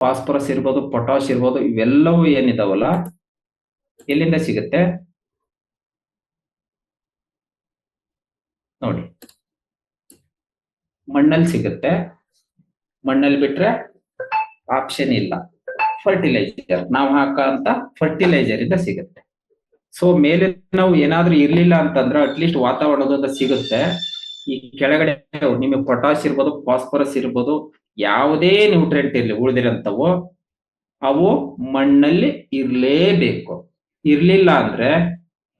Phosphorus ಇರ್ಬೋದು, potash ಇರ್ಬೋದು, ಇವೆಲ್ಲವೂ ಏನಿದಾವಲ್ಲ ಎಲ್ಲಿಂದ ಸಿಗುತ್ತೆ ನೋಡಿ, ಮಣ್ಣಲ್ಲಿ ಸಿಗುತ್ತೆ. ಮಣ್ಣಲ್ಲಿ ಬಿಟ್ರೆ ಆಪ್ಷನ್ ಇಲ್ಲ. ಫರ್ಟಿಲೈಸರ್ ನಾವು ಹಾಕಂತ ಫರ್ಟಿಲೈಸರ್ ಇಂದ ಸಿಗುತ್ತೆ. ಸೊ ಮೇಲೆ ನಾವು ಏನಾದ್ರೂ ಇರ್ಲಿಲ್ಲ ಅಂತಂದ್ರೆ ಅಟ್ಲೀಸ್ಟ್ ವಾತಾವರಣದಿಂದ ಸಿಗುತ್ತೆ. ಈ ಕೆಳಗಡೆ ನಿಮಗೆ ಪೊಟಾಶ್ ಇರ್ಬೋದು, ಫಾಸ್ಫರಸ್ ಇರ್ಬೋದು, ಯಾವುದೇ ನ್ಯೂಟ್ರಿಯೆಂಟ್ ಇರ್ಲಿ ಉಳಿದಿರಂತವು ಅವು ಮಣ್ಣಲ್ಲಿ ಇರ್ಲೇಬೇಕು. ಇರ್ಲಿಲ್ಲ ಅಂದ್ರೆ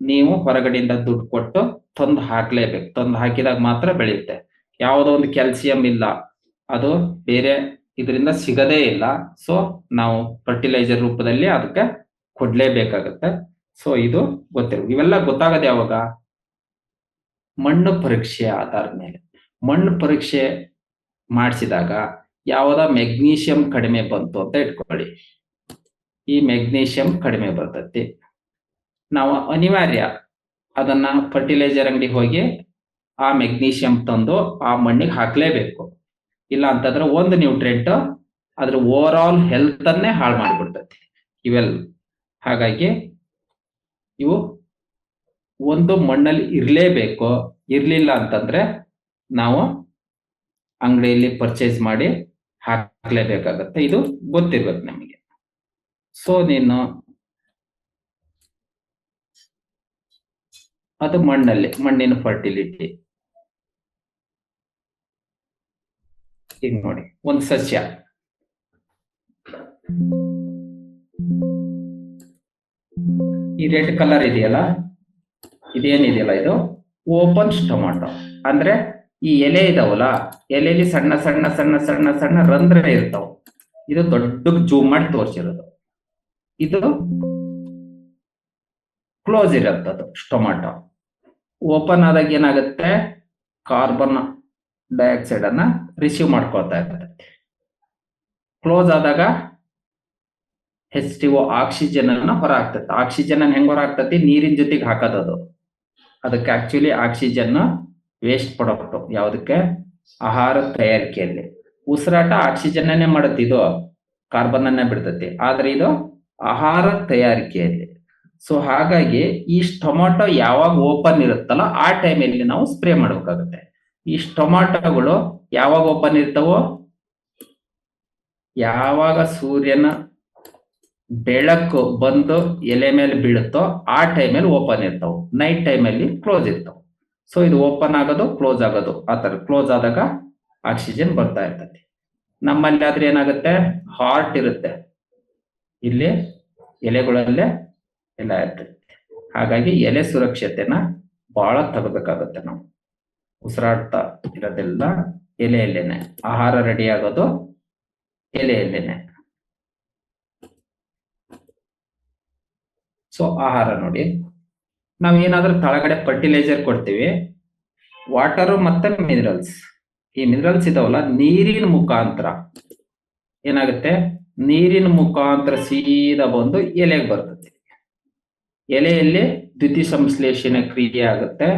ನೀವು ಹೊರಗಡೆಯಿಂದ ದುಡ್ಡು ಕೊಟ್ಟು ತಂದು ಹಾಕ್ಲೇಬೇಕು. ತಂದು ಹಾಕಿದಾಗ ಮಾತ್ರ ಬೆಳೆಯುತ್ತೆ. ಯಾವುದೋ ಒಂದು ಕ್ಯಾಲ್ಸಿಯಂ ಇಲ್ಲ, ಅದು ಬೇರೆ ಇದರಿಂದ ಸಿಗದೇ ಇಲ್ಲ. ಸೊ ನಾವು ಫರ್ಟಿಲೈಸರ್ ರೂಪದಲ್ಲಿ ಅದಕ್ಕೆ ಕೊಡ್ಲೇಬೇಕಾಗತ್ತೆ. ಸೊ ಇದು ಗೊತ್ತಿರ್ಬೇಕು. ಇವೆಲ್ಲ ಗೊತ್ತಾಗದೆ ಯಾವಾಗ? ಮಣ್ಣು ಪರೀಕ್ಷೆ ಆಧಾರದ ಮೇಲೆ. ಮಣ್ಣು ಪರೀಕ್ಷೆ ಮಾಡಿಸಿದಾಗ ಯಾವ್ದ ಮೆಗ್ನೀಷಿಯಂ ಕಡಿಮೆ ಬಂತು ಅಂತ ಇಟ್ಕೊಳ್ಳಿ. ಈ ಮೆಗ್ನೀಷಿಯಂ ಕಡಿಮೆ ಬರ್ತತಿ, ನಾವು ಅನಿವಾರ್ಯ ಅದನ್ನ ಫರ್ಟಿಲೈಸರ್ ಅಂಗಡಿಗೆ ಹೋಗಿ ಆ ಮೆಗ್ನೀಷಿಯಂ ತಂದು ಆ ಮಣ್ಣಿಗೆ ಹಾಕ್ಲೇಬೇಕು. ಇಲ್ಲ ಅಂತಂದ್ರೆ ಒಂದು ನ್ಯೂಟ್ರಿಯೆಂಟ್ ಅದ್ರ ಓವರ್ ಆಲ್ ಹೆಲ್ತ್ ಅನ್ನೇ ಹಾಳು ಮಾಡಿಬಿಡ್ತತಿ ಇವೆಲ್ಲ. ಹಾಗಾಗಿ ಇವು ಒಂದು ಮಣ್ಣಲ್ಲಿ ಇರ್ಲೇಬೇಕು. ಇರ್ಲಿಲ್ಲ ಅಂತಂದ್ರೆ ನಾವು ಅಂಗಡಿಯಲ್ಲಿ ಪರ್ಚೇಸ್ ಮಾಡಿ ಹಾಕ್ಲೇಬೇಕಾಗತ್ತೆ. ಇದು ಗೊತ್ತಿರ್ಬೇಕು ನಮಗೆ. ಸೊ ನೀನು ಅದು ಮಣ್ಣಿನ ಫರ್ಟಿಲಿಟಿ. ಈಗ ನೋಡಿ, ಒಂದು ಸಸ್ಯ ಈ ರೆಡ್ ಕಲರ್ ಇದೆಯಲ್ಲ, ಇದೇನಿದೆಯಲ್ಲ ಇದು ಓಪನ್ ಟೊಮಾಟೊ. ಅಂದ್ರೆ ಈ ಎಲೆ ಇದಾವಲ್ಲ, ಎಲೆಯಲ್ಲಿ ಸಣ್ಣ ಸಣ್ಣ ಸಣ್ಣ ಸಣ್ಣ ಸಣ್ಣ ರಂಧ್ರ ಇರ್ತಾವ. ಇದು ದೊಡ್ಡ ಜೂಮ್ ಮಾಡಿ ತೋರಿಸಿರೋದು. ಇದು ಕ್ಲೋಸ್ ಇರತ್ತದು ಟೊಮಾಟೊ. ಓಪನ್ ಆದಾಗ ಏನಾಗುತ್ತೆ, ಕಾರ್ಬನ್ ಡೈಆಕ್ಸೈಡ್ ಅನ್ನ ರಿಸೀವ್ ಮಾಡ್ಕೊಳ್ತಾ ಇರ್ತದೆ. ಕ್ಲೋಸ್ ಆದಾಗ H2O ಆಕ್ಸಿಜನ್ ಅನ್ನ ಹೊರ ಹಾಕ್ತದೆ. ಆಕ್ಸಿಜನ್ ಅನ್ನ ಹೆಂಗ್ ಹೊರ ಹಾಕ್ತತಿ? ನೀರಿನ ಜೊತೆಗೆ ಹಾಕೋದದು. ಅದಕ್ಕೆ ಆಕ್ಚುಲಿ ಆಕ್ಸಿಜನ್ ವೇಸ್ಟ್ ಪ್ರಾಡಕ್ಟ್. ಯಾವುದಕ್ಕೆ? ಆಹಾರ ತಯಾರಿಕೆಯಲ್ಲಿ. ಉಸಿರಾಟ ಆಕ್ಸಿಜನ್ ಅನ್ನೇ ಮಾಡುತ್ತೆ, ಇದು ಕಾರ್ಬನ್ ಅನ್ನೇ ಬಿಡ್ತತಿ. ಆದ್ರೆ ಇದು ಆಹಾರ ತಯಾರಿಕೆಯಲ್ಲಿ. ಸೊ ಹಾಗಾಗಿ ಈ ಟೊಮಾಟೊ ಯಾವಾಗ ಓಪನ್ ಇರುತ್ತಲ್ಲ ಆ ಟೈಮಲ್ಲಿ ನಾವು ಸ್ಪ್ರೇ ಮಾಡ್ಬೇಕಾಗುತ್ತೆ. ಈ ಟೊಮಾಟೊಗಳು ಯಾವಾಗ ಓಪನ್ ಇರ್ತಾವೋ, ಯಾವಾಗ ಸೂರ್ಯನ ಬೆಳಕು ಬಂದು ಎಲೆ ಮೇಲೆ ಬೀಳುತ್ತೋ ಆ ಟೈಮಲ್ಲಿ ಓಪನ್ ಇರ್ತಾವ. ನೈಟ್ ಟೈಮಲ್ಲಿ ಕ್ಲೋಸ್ ಇರ್ತಾವ. ಸೊ ಇದು ಓಪನ್ ಆಗೋದು, ಕ್ಲೋಸ್ ಆಗೋದು, ಆ ತರ. ಕ್ಲೋಸ್ ಆದಾಗ ಆಕ್ಸಿಜನ್ ಬರ್ತಾ ಇರ್ತದೆ. ನಮ್ಮಲ್ಲಿ ಆದ್ರೆ ಏನಾಗುತ್ತೆ, ಹಾರ್ಟ್ ಇರುತ್ತೆ ಇಲ್ಲಿ ಎಲೆಗಳಲ್ಲೇ ಎಲ್ಲ ಇರ್ತದೆ. ಹಾಗಾಗಿ ಎಲೆ ಸುರಕ್ಷತೆನ ಬಹಳ ತಗೋಬೇಕಾಗುತ್ತೆ ನಾವು. ಉಸಿರಾಡ್ತಾ ಇರೋದೆಲ್ಲ ಎಲೆಯಲ್ಲೇನೆ. ಆಹಾರ ರೆಡಿ ಆಗೋದು ಎಲೆಯಲ್ಲೇನೆ. ಸೊ ಆಹಾರ ನೋಡಿ, ನಾವ್ ಏನಾದ್ರೂ ತಳಗಡೆ ಫರ್ಟಿಲೈಸರ್ ಕೊಡ್ತೀವಿ, ವಾಟರು ಮತ್ತೆ ಮಿನರಲ್ಸ್. ಈ ಮಿನರಲ್ಸ್ ಇದಾವಲ್ಲ, ನೀರಿನ ಮುಖಾಂತರ ಏನಾಗುತ್ತೆ, ನೀರಿನ ಮುಖಾಂತರ ಸೀದಾ ಬಂದು ಎಲೆಗೆ ಬರ್ತದೆ. ಎಲೆಯಲ್ಲಿ ದ್ಯುತಿ ಸಂಶ್ಲೇಷಣೆ ಕ್ರಿಯೆ ಆಗುತ್ತೆ.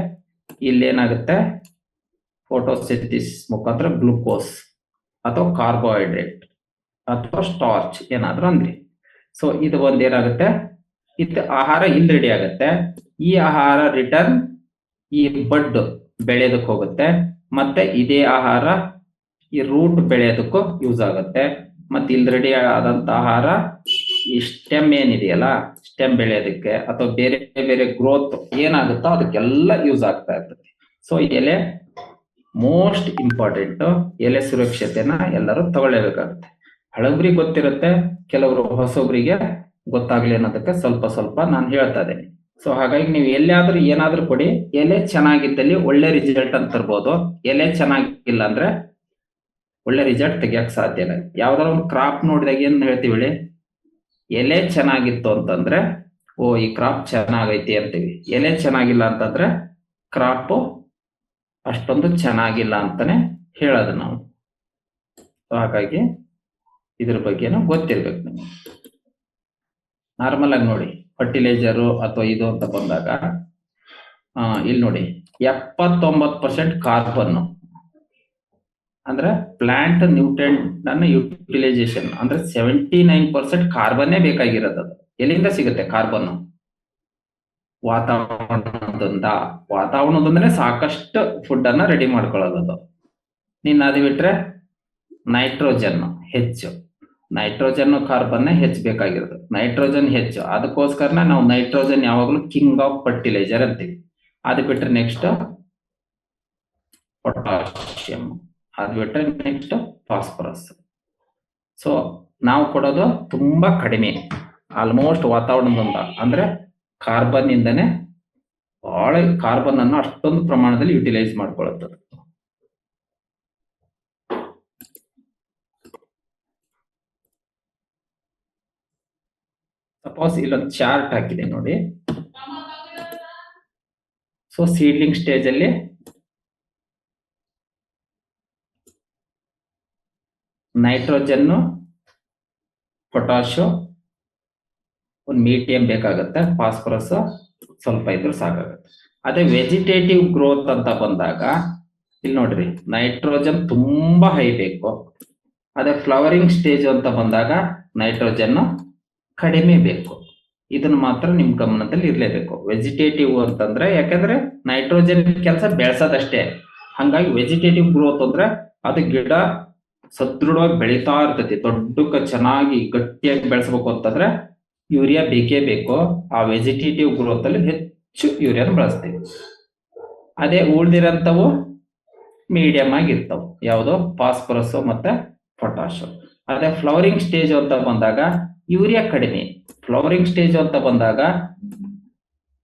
ಇಲ್ಲೇನಾಗುತ್ತೆ, ಫೋಟೋಸಿಂಥಸಿಸ್ ಮುಖಾಂತರ ಗ್ಲೂಕೋಸ್ ಅಥವಾ ಕಾರ್ಬೋಹೈಡ್ರೇಟ್ ಅಥವಾ ಸ್ಟಾರ್ಚ್ ಏನಾದ್ರು ಅಂದ್ರಿ. ಸೊ ಇದು ಒಂದೇನಾಗುತ್ತೆ, ಇದು ಆಹಾರ ಇಲ್ಲಿ ರೆಡಿ ಆಗುತ್ತೆ. ಈ ಆಹಾರ ರಿಟರ್ನ್ ಈ ಬಡ್ ಬೆಳೆಯೋದಕ್ಕೆ ಹೋಗುತ್ತೆ. ಮತ್ತೆ ಇದೇ ಆಹಾರ ಈ ರೂಟ್ ಬೆಳೆಯೋದಕ್ಕೂ ಯೂಸ್ ಆಗುತ್ತೆ. ಮತ್ತೆ ಇಲ್ಲಿ ರೆಡಿ ಆದಂತ ಆಹಾರ ಈ ಸ್ಟೆಮ್ ಏನಿದೆಯಲ್ಲ, ಸ್ಟೆಮ್ ಬೆಳೆಯೋದಕ್ಕೆ ಅಥವಾ ಬೇರೆ ಬೇರೆ ಗ್ರೋತ್ ಏನಾಗುತ್ತೋ ಅದಕ್ಕೆಲ್ಲ ಯೂಸ್ ಆಗ್ತಾ ಇರ್ತದೆ. ಸೊ ಎಲೆ ಮೋಸ್ಟ್ ಇಂಪಾರ್ಟೆಂಟ್. ಎಲೆ ಸುರಕ್ಷತೆನ ಎಲ್ಲರೂ ತಗೊಳ್ಳೇಬೇಕಾಗುತ್ತೆ. ಹಳಬ್ರಿಗೆ ಗೊತ್ತಿರುತ್ತೆ, ಕೆಲವರು ಹೊಸೊಬ್ರಿಗೆ ಗೊತ್ತಾಗ್ಲಿ ಅನ್ನೋದಕ್ಕೆ ಸ್ವಲ್ಪ ಸ್ವಲ್ಪ ನಾನು ಹೇಳ್ತಾ ಇದ್ದೇನೆ. ಸೊ ಹಾಗಾಗಿ ನೀವು ಎಲ್ಲಾದ್ರೂ ಏನಾದ್ರೂ ಕೊಡಿ, ಎಲೆ ಚೆನ್ನಾಗಿದ್ದಲ್ಲಿ ಒಳ್ಳೆ ರಿಸಲ್ಟ್ ಅಂತ ತರ್ಬೋದು. ಎಲೆ ಚೆನ್ನಾಗಿಲ್ಲ ಅಂದ್ರೆ ಒಳ್ಳೆ ರಿಸಲ್ಟ್ ತೆಗಿಯಕ್ ಸಾಧ್ಯ ಇಲ್ಲ. ಯಾವ್ದಾರ ಒಂದು ಕ್ರಾಪ್ ನೋಡಿದಾಗ ಏನ್ ಹೇಳ್ತೀವಿ ಹೇಳಿ, ಎಲೆ ಚೆನ್ನಾಗಿತ್ತು ಅಂತಂದ್ರೆ ಓ ಈ ಕ್ರಾಪ್ ಚೆನ್ನಾಗೈತಿ ಅಂತೀವಿ. ಎಲೆ ಚೆನ್ನಾಗಿಲ್ಲ ಅಂತಂದ್ರೆ ಕ್ರಾಪ್ ಅಷ್ಟೊಂದು ಚೆನ್ನಾಗಿಲ್ಲ ಅಂತಾನೆ ಹೇಳೋದು ನಾವು. ಹಾಗಾಗಿ ಇದ್ರ ಬಗ್ಗೆನೂ ಗೊತ್ತಿರ್ಬೇಕು ನಿಮಗೆ. ನಾರ್ಮಲ್ ಆಗಿ ನೋಡಿ, ಫರ್ಟಿಲೈಸರು ಅಥವಾ ಇದು ಅಂತ ಬಂದಾಗ ಇಲ್ಲಿ ನೋಡಿ 79% ಕಾರ್ಬನ್, ಅಂದ್ರೆ ಪ್ಲಾಂಟ್ ನ್ಯೂಟ್ರಿಯೆಂಟ್ ಅನ್ನ ಯುಟಿಲೈಸೇಷನ್ ಅಂದ್ರೆ 79% ಕಾರ್ಬನ್ನೇ ಬೇಕಾಗಿರೋದು. ಅದು ಎಲ್ಲಿಂದ ಸಿಗುತ್ತೆ ಕಾರ್ಬನ್? ವಾತಾವರಣದಿಂದನೇ ಸಾಕಷ್ಟು ಫುಡ್ ಅನ್ನ ರೆಡಿ ಮಾಡ್ಕೊಳ್ಳೋದು. ನೀನ್ ಅದು ಬಿಟ್ರೆ ನೈಟ್ರೋಜನ್ ಹೆಚ್ಚು, ನೈಟ್ರೋಜನ್ ಕಾರ್ಬನ್ ಹೆಚ್ಚು ಬೇಕಾಗಿರೋದು, ನೈಟ್ರೋಜನ್ ಹೆಚ್ಚು. ಅದಕ್ಕೋಸ್ಕರನೇ ನಾವು ನೈಟ್ರೋಜನ್ ಯಾವಾಗಲೂ ಕಿಂಗ್ ಆಫ್ ಫರ್ಟಿಲೈಸರ್ ಅಂತೀವಿ. ಅದು ಬಿಟ್ರೆ ನೆಕ್ಸ್ಟ್ ಪೊಟ್ಯಾಷಿಯಂ, ಅದು ಬಿಟ್ರೆ ನೆಕ್ಸ್ಟ್ ಫಾಸ್ಫರಸ್. ಸೊ ನಾವು ಕೊಡೋದು ತುಂಬಾ ಕಡಿಮೆ, ಆಲ್ಮೋಸ್ಟ್ ವಾತಾವರಣದಿಂದ ಅಂದ್ರೆ ಕಾರ್ಬನ್ ಇಂದನೇ ಬಹಳ ಕಾರ್ಬನ್ ಅನ್ನು ಅಷ್ಟೊಂದು ಪ್ರಮಾಣದಲ್ಲಿ ಯುಟಿಲೈಸ್ ಮಾಡ್ಕೊಳ್ಳುತ್ತದೆ. ಸಪೋಸ್ ಇಲ್ಲೊಂದು ಚಾರ್ಟ್ ಹಾಕಿದೆ ನೋಡಿ. ಸೊ ಸೀಡ್ಲಿಂಗ್ ಸ್ಟೇಜ್ ಅಲ್ಲಿ ನೈಟ್ರೋಜನ್, ಪೊಟ್ಯಾಷ್ ಒಂದು ಮೀಡಿಯಂ ಬೇಕಾಗುತ್ತೆ, ಫಾಸ್ಫರಸ್ ಸ್ವಲ್ಪ ಇದ್ರೂ ಸಾಕಾಗುತ್ತೆ. ಅದೇ ವೆಜಿಟೇಟಿವ್ ಗ್ರೋತ್ ಅಂತ ಬಂದಾಗ ಇಲ್ಲಿ ನೋಡ್ರಿ ನೈಟ್ರೋಜನ್ ತುಂಬಾ ಹೈ ಬೇಕು. ಅದೇ ಫ್ಲವರಿಂಗ್ ಸ್ಟೇಜ್ ಅಂತ ಬಂದಾಗ ನೈಟ್ರೋಜನ್ ಕಡಿಮೆ ಬೇಕು. ಇದನ್ನ ಮಾತ್ರ ನಿಮ್ ಗಮನದಲ್ಲಿ ಇರ್ಲೇಬೇಕು. ವೆಜಿಟೇಟಿವ್ ಅಂತಂದ್ರೆ ಯಾಕಂದ್ರೆ ನೈಟ್ರೋಜನ್ ಕೆಲಸ ಬೆಳೆಸೋದಷ್ಟೇ. ಹಂಗಾಗಿ ವೆಜಿಟೇಟಿವ್ ಗ್ರೋತ್ ಅಂದ್ರೆ ಅದು ಗಿಡ ಸದೃಢವಾಗಿ ಬೆಳೀತಾ ಇರ್ತೈತಿ, ದೊಡ್ಡಕ್ಕೆ ಚೆನ್ನಾಗಿ ಗಟ್ಟಿಯಾಗಿ ಬೆಳೆಸ್ಬೇಕು ಅಂತಂದ್ರೆ ಯೂರಿಯಾ ಬೇಕೇ ಬೇಕು. ಆ ವೆಜಿಟೇಟಿವ್ ಗ್ರೋತ್ ಅಲ್ಲಿ ಹೆಚ್ಚು ಯೂರಿಯಾನ ಬಳಸ್ತೀವಿ. ಅದೇ ಉಳ್ದಿರಂತವು ಮೀಡಿಯಂ ಆಗಿರ್ತಾವ, ಯಾವುದು ಫಾಸ್ಫರಸ್ ಮತ್ತೆ ಪೊಟ್ಯಾಷ್. ಅದೇ ಫ್ಲವರಿಂಗ್ ಸ್ಟೇಜ್ ಅಂತ ಬಂದಾಗ ಯೂರಿಯಾ ಕಡಿಮೆ, ಫ್ಲವರಿಂಗ್ ಸ್ಟೇಜ್ ಅಂತ ಬಂದಾಗ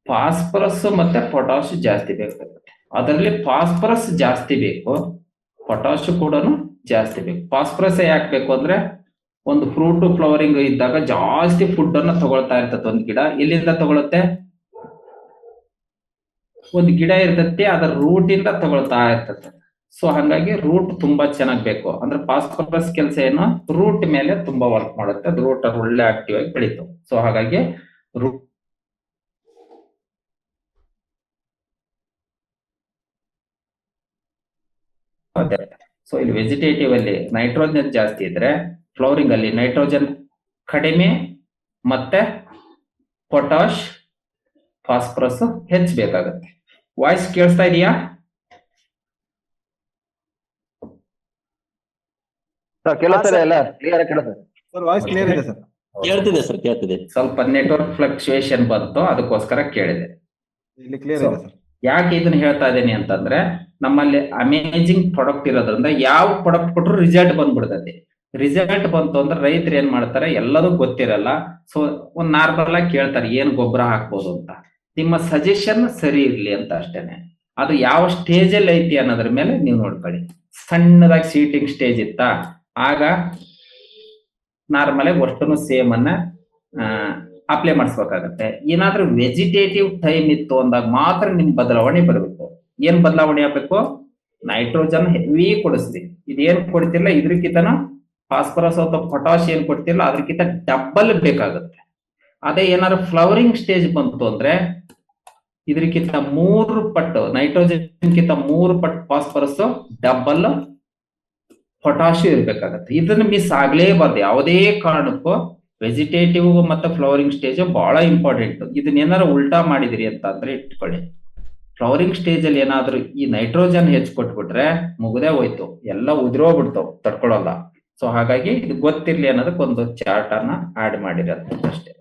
ಫಾಸ್ಫರಸ್ ಮತ್ತೆ ಪೊಟ್ಯಾಷ್ ಜಾಸ್ತಿ ಬೇಕಾಗುತ್ತೆ. ಅದರಲ್ಲಿ ಫಾಸ್ಫರಸ್ ಜಾಸ್ತಿ ಬೇಕು, ಪೊಟ್ಯಾಷ್ ಕೂಡ ಜಾಸ್ತಿ ಬೇಕು. ಫಾಸ್ಫರಸ್ ಯಾಕೆ ಬೇಕು ಅಂದ್ರೆ ಒಂದು ಫ್ರೂಟ್ ಫ್ಲವರಿಂಗ್ ಇದ್ದಾಗ ಜಾಸ್ತಿ ಫುಡ್ ಅನ್ನ ತಗೊಳ್ತಾ ಇರ್ತದೆ ಒಂದು ಗಿಡ. ಎಲ್ಲಿಂದ ತಗೊಳುತ್ತೆ? ಒಂದು ಗಿಡ ಇರ್ತೈತಿ, ಅದರ ರೂಟ್ ಇಂದ ತಗೊಳ್ತಾ ಇರ್ತದೆ. ಸೊ ಹಾಗಾಗಿ ರೂಟ್ ತುಂಬಾ ಚೆನ್ನಾಗ್ ಬೇಕು. ಅಂದ್ರೆ ಫಾಸ್ಫರಸ್ ಕೆಲಸ ಏನು, ರೂಟ್ ಮೇಲೆ ತುಂಬಾ ವರ್ಕ್ ಮಾಡುತ್ತೆ. ಅದು ರೂಟ್ ಒಳ್ಳೆ ಆಕ್ಟಿವ್ ಆಗಿ ಬೆಳೀತು. ಸೊ ಹಾಗಾಗಿ ರೂಟ್ ಸೊ ಇಲ್ಲಿ ವೆಜಿಟೇಟಿವ್ ಅಲ್ಲಿ ನೈಟ್ರೋಜನ್ ಜಾಸ್ತಿ ಇದ್ರೆ ಫ್ಲವರಿಂಗ್ ಅಲ್ಲಿ ನೈಟ್ರೋಜನ್ ಕಡಿಮೆ ಮತ್ತೆ ಪೊಟ್ಯಾಷ್ ಫಾಸ್ಫರಸ್ ಹೆಚ್ಚು ಬೇಕಾಗುತ್ತೆ. ವಾಯ್ಸ್ ಕೇಳಿಸ್ತಾ ಇದೆಯಾ? ಕೇಳ್ತಿದೆ ಸರ್, ಕೇಳ್ತಿದೆ. ಸ್ವಲ್ಪ ನೆಟ್ವರ್ಕ್ ಫ್ಲಕ್ಚುಯೇಷನ್ ಬಂತು, ಅದಕ್ಕೋಸ್ಕರ ಕೇಳಿದೆ. ಯಾಕೆ ಇದನ್ನ ಹೇಳ್ತಾ ಇದ್ದೀನಿ ಅಂತಂದ್ರೆ ನಮ್ಮಲ್ಲಿ ಅಮೇಜಿಂಗ್ ಪ್ರಾಡಕ್ಟ್ ಇರೋದ್ರಿಂದ ಯಾವ ಪ್ರಾಡಕ್ಟ್ ಕೊಟ್ಟರು ರಿಸಲ್ಟ್ ಬಂದ್ಬಿಡ್ತೈತಿ. ರಿಸಲ್ಟ್ ಬಂತು ಅಂದ್ರೆ ರೈತರು ಏನ್ ಮಾಡ್ತಾರೆ, ಎಲ್ಲದೂ ಗೊತ್ತಿರಲ್ಲ. ಸೊ ಒಂದ್ ನಾರ್ಮಲ್ ಆಗಿ ಕೇಳ್ತಾರೆ ಏನ್ ಗೊಬ್ಬರ ಹಾಕ್ಬೋದು ಅಂತ. ನಿಮ್ಮ ಸಜೆಷನ್ ಸರಿ ಇರ್ಲಿ ಅಂತ ಅಷ್ಟೇನೆ. ಅದು ಯಾವ ಸ್ಟೇಜ್ ಅಲ್ಲಿ ಐತಿ ಅನ್ನೋದ್ರ ಮೇಲೆ ನೀವು ನೋಡ್ಕೊಳ್ಳಿ. ಸಣ್ಣದಾಗಿ ಸೀಟಿಂಗ್ ಸ್ಟೇಜ್ ಇತ್ತ ಆಗ ನಾರ್ಮಲ್ ಆಗಿ ಒಟ್ಟನು ಸೇಮ್ ಅನ್ನ ಅಪ್ಲೈ ಮಾಡಿಸ್ಬೇಕಾಗತ್ತೆ. ಏನಾದ್ರೂ ವೆಜಿಟೇಟಿವ್ ಟೈಮ್ ಇತ್ತು ಅಂದಾಗ ಮಾತ್ರ ನಿಮ್ ಬದಲಾವಣೆ ಬರಬೇಕು. ಏನ್ ಬದಲಾವಣೆ ಆಗ್ಬೇಕು? ನೈಟ್ರೋಜನ್ ಹೆವಿ ಕೊಡಿಸ್ರಿ. ಇದೇನ್ ಕೊಡ್ತಿಲ್ಲ ಇದ್ರಕ್ಕಿಂತನ ಫಾಸ್ಫರಸ್ ಅಥವಾ ಪೊಟ್ಯಾಷ್ ಏನ್ ಕೊಡ್ತಿಲ್ಲ ಅದ್ರಕ್ಕಿಂತ ಡಬಲ್ ಬೇಕಾಗುತ್ತೆ. ಅದೇ ಏನಾದ್ರು ಫ್ಲವರಿಂಗ್ ಸ್ಟೇಜ್ ಬಂತು ಅಂದ್ರೆ ಇದಕ್ಕಿಂತ 3 ಪಟ್ಟು ನೈಟ್ರೋಜನ್ ಕಿಂತ 3 ಪಟ್ಟು ಫಾಸ್ಫರಸ್, ಡಬಲ್ ಪೊಟ್ಯಾಷ್ ಇರ್ಬೇಕಾಗತ್ತೆ. ಇದನ್ನ ಮಿಸ್ ಆಗ್ಲೇಬಾರ್ದು ಯಾವುದೇ ಕಾರಣಕ್ಕೂ. ವೆಜಿಟೇಟಿವ್ ಮತ್ತೆ ಫ್ಲವರಿಂಗ್ ಸ್ಟೇಜ್ ಬಹಳ ಇಂಪಾರ್ಟೆಂಟ್. ಇದನ್ನ ಏನಾದ್ರು ಉಲ್ಟಾ ಮಾಡಿದಿರಿ ಅಂತ ಅಂದ್ರೆ ಇಟ್ಕೊಳ್ಳಿ, ಫ್ಲವರಿಂಗ್ ಸ್ಟೇಜ್ ಅಲ್ಲಿ ಏನಾದ್ರು ಈ ನೈಟ್ರೋಜನ್ ಹೆಚ್ಚು ಕೊಟ್ಬಿಟ್ರೆ ಮುಗ್ದೇ ಹೋಯ್ತು, ಎಲ್ಲ ಉದುರೋಗ್ಬಿಡ್ತಾವ್, ತಡ್ಕೊಳ್ಳಲ್ಲ. ಸೊ ಹಾಗಾಗಿ ಇದು ಗೊತ್ತಿರ್ಲಿ ಅನ್ನೋದಕ್ಕೆ ಒಂದು ಚಾರ್ಟ್ ಅನ್ನ ಆಡ್ ಮಾಡಿರೋದು ಅಷ್ಟೇ.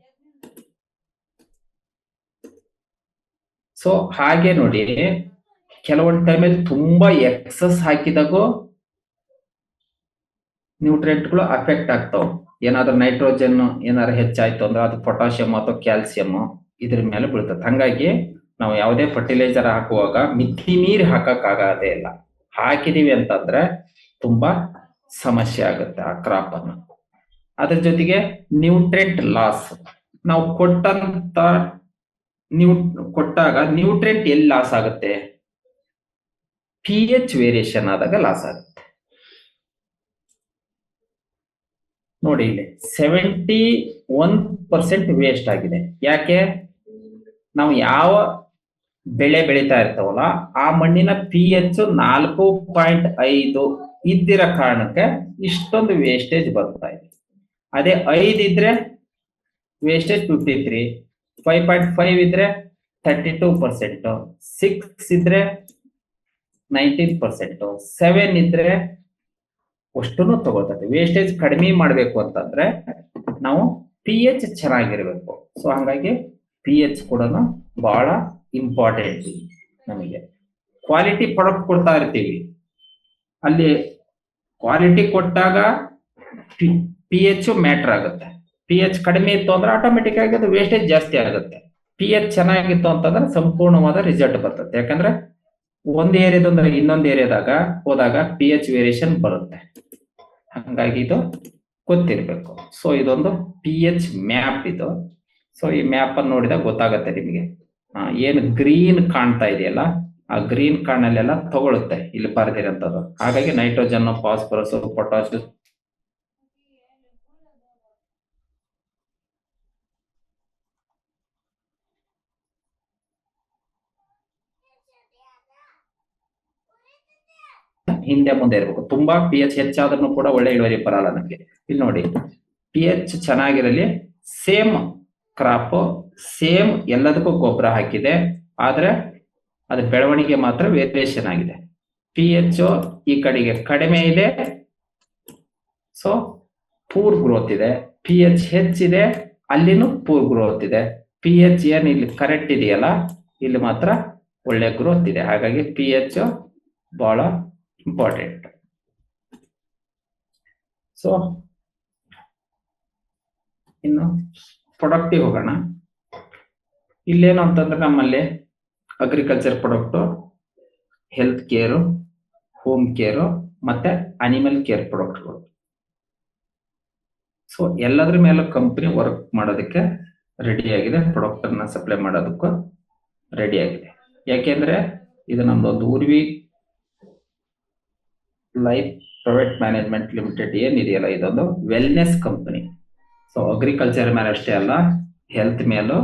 ಸೊ ಹಾಗೆ ನೋಡಿ, ಕೆಲವೊಂದು ಟೈಮಲ್ಲಿ ತುಂಬಾ ಎಕ್ಸಸ್ ಹಾಕಿದಾಗೂ ನ್ಯೂಟ್ರಿಯೆಂಟ್ಗಳು ಅಫೆಕ್ಟ್ ಆಗ್ತಾವ. ಏನಾದ್ರೂ ನೈಟ್ರೋಜನ್ ಏನಾದ್ರು ಹೆಚ್ಚಾಯ್ತು ಅಂದ್ರೆ ಅದು ಪೊಟ್ಯಾಷಿಯಂ ಅಥವಾ ಕ್ಯಾಲ್ಸಿಯಂ ಇದ್ರ ಮೇಲೆ ಬೀಳ್ತದೆ. ಹಂಗಾಗಿ ನಾವು ಯಾವುದೇ ಫರ್ಟಿಲೈಸರ್ ಹಾಕುವಾಗ ಮಿತಿ ಮೀರಿ ಹಾಕಕ್ಕಾಗದೇ ಇಲ್ಲ. ಹಾಕಿದೀವಿ ಅಂತಂದ್ರೆ ತುಂಬಾ ಸಮಸ್ಯೆ ಆಗುತ್ತೆ ಆ ಕ್ರಾಪ್ ಅನ್ನು. ಅದ್ರ ಜೊತೆಗೆ ನ್ಯೂಟ್ರಿಯೆಂಟ್ ಲಾಸ್. ನಾವು ಕೊಟ್ಟಾಗ ನ್ಯೂಟ್ರಿಯೆಂಟ್ ಎಲ್ಲಿ ಲಾಸ್ ಆಗುತ್ತೆ? pH ವೇರಿಯೇಷನ್ ಆದಾಗ ಲಾಸ್ ಆಗುತ್ತೆ. ನೋಡಿ ಇಲ್ಲಿ 71% ವೇಸ್ಟ್ ಆಗಿದೆ. ಯಾಕೆ? ನಾವು ಯಾವ ಬೆಳೆ ಬೆಳೀತಾ ಇರ್ತಾವಲ್ಲ ಆ ಮಣ್ಣಿನ pH 4.5 ಇದ್ದಿರೋ ಕಾರಣಕ್ಕೆ ಇಷ್ಟೊಂದು ವೇಸ್ಟೇಜ್ ಬರ್ತಾ ಇದೆ. ಅದೇ 5 ಇದ್ರೆ ವೇಸ್ಟೇಜ್ 53, 5.5 ಇದ್ರೆ 32%, 6 ಇದ್ರೆ 19%, 7 ಇದ್ರೆ ಅಷ್ಟನ್ನು ತಗೋತದೆ. ವೇಸ್ಟೇಜ್ ಕಡಿಮೆ ಮಾಡಬೇಕು ಅಂತಂದ್ರೆ ನಾವು ಪಿ ಎಚ್ ಚೆನ್ನಾಗಿರ್ಬೇಕು. ಸೊ ಹಾಗಾಗಿ ಪಿ ಎಚ್ ಕೂಡ ಬಹಳ ಇಂಪಾರ್ಟೆಂಟ್. ನಮಗೆ ಕ್ವಾಲಿಟಿ ಪ್ರಾಡಕ್ಟ್ ಕೊಡ್ತಾ ಇರ್ತೀವಿ, ಅಲ್ಲಿ ಕ್ವಾಲಿಟಿ ಕೊಟ್ಟಾಗ ಪಿ ಎಚ್ ಮ್ಯಾಟರ್ ಆಗುತ್ತೆ. ಪಿ ಎಚ್ ಕಡಿಮೆ ಇತ್ತು ಅಂದ್ರೆ ಆಟೋಮೆಟಿಕ್ ಆಗಿ ಅದು ವೇಸ್ಟೇಜ್ ಜಾಸ್ತಿ ಆಗುತ್ತೆ. ಪಿ ಎಚ್ ಚೆನ್ನಾಗಿತ್ತು ಅಂತಂದ್ರೆ ಸಂಪೂರ್ಣವಾದ ರಿಸಲ್ಟ್ ಬರ್ತದೆ. ಯಾಕಂದ್ರೆ ಒಂದ್ ಏರಿಯಾದಿಂದ ಇನ್ನೊಂದು ಏರಿಯಾದಾಗ ಹೋದಾಗ ಪಿ ಎಚ್ ವೇರಿಯೇಷನ್ ಬರುತ್ತೆ. ಹಾಗಾಗಿ ಇದು ಗೊತ್ತಿರ್ಬೇಕು. ಸೊ ಇದೊಂದು ಪಿ ಎಚ್ ಮ್ಯಾಪ್ ಇದು. ಸೊ ಈ ಮ್ಯಾಪ್ ಅನ್ನು ನೋಡಿದಾಗ ಗೊತ್ತಾಗತ್ತೆ ನಿಮಗೆ. ಏನು ಗ್ರೀನ್ ಕಾಣ್ತಾ ಇದೆಯಲ್ಲ, ಆ ಗ್ರೀನ್ ಕಾಣಲ್ಲೆಲ್ಲ ತಗೊಳುತ್ತೆ ಇಲ್ಲಿ ಬರ್ದಿರಂತದ್ದು. ಹಾಗಾಗಿ ನೈಟ್ರೋಜನ್, ಫಾಸ್ಫರಸ್, ಪೊಟಾಶ್, ಹಿಂದೆ ಮುಂದೆ ಇರಬೇಕು. ತುಂಬಾ ಪಿ ಎಚ್ ಹೆಚ್ಚಾದ್ರೂ ಕೂಡ ಒಳ್ಳೆ ಇಳುವರಿ ಬರಲ್ಲ ನಮಗೆ. ಇಲ್ಲಿ ನೋಡಿ, ಪಿ ಎಚ್ ಚೆನ್ನಾಗಿರಲಿ, ಸೇಮ್ ಕ್ರಾಪ್, ಸೇಮ್ ಎಲ್ಲದಕ್ಕೂ ಗೊಬ್ಬರ ಹಾಕಿದೆ, ಆದ್ರೆ ಅದು ಬೆಳವಣಿಗೆ ಮಾತ್ರ ವೇರಿಯೇಷನ್ ಆಗಿದೆ. ಪಿ ಎಚ್ ಈ ಕಡೆಗೆ ಕಡಿಮೆ ಇದೆ, ಸೊ ಪೂರ್ ಗ್ರೋತ್ ಇದೆ. ಪಿ ಎಚ್ ಹೆಚ್ಚಿದೆ, ಅಲ್ಲಿನೂ ಪೂರ್ ಗ್ರೋತ್ ಇದೆ. ಪಿ ಎಚ್ ಏನ್ ಇಲ್ಲಿ ಕರೆಕ್ಟ್ ಇದೆಯಲ್ಲ, ಇಲ್ಲಿ ಮಾತ್ರ ಒಳ್ಳೆ ಗ್ರೋತ್ ಇದೆ. ಹಾಗಾಗಿ ಪಿ ಎಚ್ ಬಹಳ ಇಂಪಾರ್ಟೆಂಟ್. ಸೊ ಇನ್ನು ಪ್ರೊಡಕ್ಟಿಗೆ ಹೋಗೋಣ. ಇಲ್ಲೇನು ಅಂತಂದ್ರೆ ನಮ್ಮಲ್ಲಿ agriculture product, health care, home care ಮತ್ತೆ ಅನಿಮಲ್ ಕೇರ್ ಪ್ರಾಡಕ್ಟ್ಗಳು. ಸೊ ಎಲ್ಲದ್ರ ಮೇಲೆ ಕಂಪನಿ ವರ್ಕ್ ಮಾಡೋದಕ್ಕೆ ರೆಡಿ ಆಗಿದೆ, ಪ್ರಾಡಕ್ಟ್ ಅನ್ನ ಸಪ್ಲೈ ಮಾಡೋದಕ್ಕೂ ರೆಡಿ ಆಗಿದೆ. ಯಾಕೆಂದ್ರೆ ಇದು ನಮ್ದೊಂದು Urvi life private management limited ಏನಿದೆಯಲ್ಲ, ಇದೊಂದು ವೆಲ್ನೆಸ್ ಕಂಪನಿ. ಸೊ ಅಗ್ರಿಕಲ್ಚರ್ ಮೇಲೆ ಅಷ್ಟೇ ಅಲ್ಲ, ಹೆಲ್ತ್ ಮೇಲೂ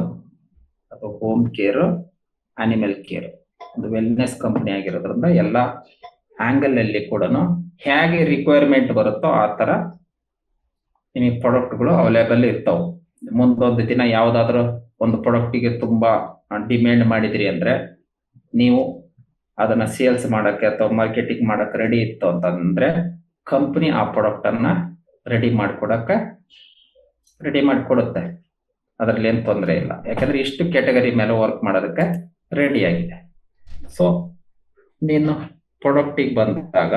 ಅಥವಾ ಹೋಮ್ ಕೇರ್, ಅನಿಮಲ್ ಕೇರ್ ಒಂದು ವೆಲ್ನೆಸ್ ಕಂಪನಿ ಆಗಿರೋದ್ರಿಂದ ಎಲ್ಲ ಆಂಗಲ್ ಅಲ್ಲಿ ಕೂಡ ಹೇಗೆ ರಿಕ್ವೈರ್ಮೆಂಟ್ ಬರುತ್ತೋ ಆ ತರ ನಿಮಗೆ ಪ್ರಾಡಕ್ಟ್ಗಳು ಅವೈಲೇಬಲ್ ಇರ್ತಾವೆ. ಮುಂದೊಂದು ದಿನ ಯಾವ್ದಾದ್ರು ಒಂದು ಪ್ರಾಡಕ್ಟಿಗೆ ತುಂಬಾ ಡಿಮ್ಯಾಂಡ್ ಮಾಡಿದ್ರಿ ಅಂದ್ರೆ, ನೀವು ಅದನ್ನ ಸೇಲ್ಸ್ ಮಾಡಕ್ಕೆ ಅಥವಾ ಮಾರ್ಕೆಟಿಂಗ್ ಮಾಡಕ್ಕೆ ರೆಡಿ ಇತ್ತು ಅಂತಂದ್ರೆ ಕಂಪನಿ ಆ ಪ್ರಾಡಕ್ಟ್ ಅನ್ನ ರೆಡಿ ಮಾಡಿಕೊಡುತ್ತೆ. ಅದ್ರಲ್ಲಿ ಏನ್ ತೊಂದರೆ ಇಲ್ಲ, ಯಾಕಂದ್ರೆ ಇಷ್ಟು ಕ್ಯಾಟಗರಿ ಮೇಲೆ ವರ್ಕ್ ಮಾಡೋದಕ್ಕೆ ರೆಡಿ ಆಗಿದೆ. ಸೊ ನೀನು ಪ್ರಾಡಕ್ಟಿಗೆ ಬಂದಾಗ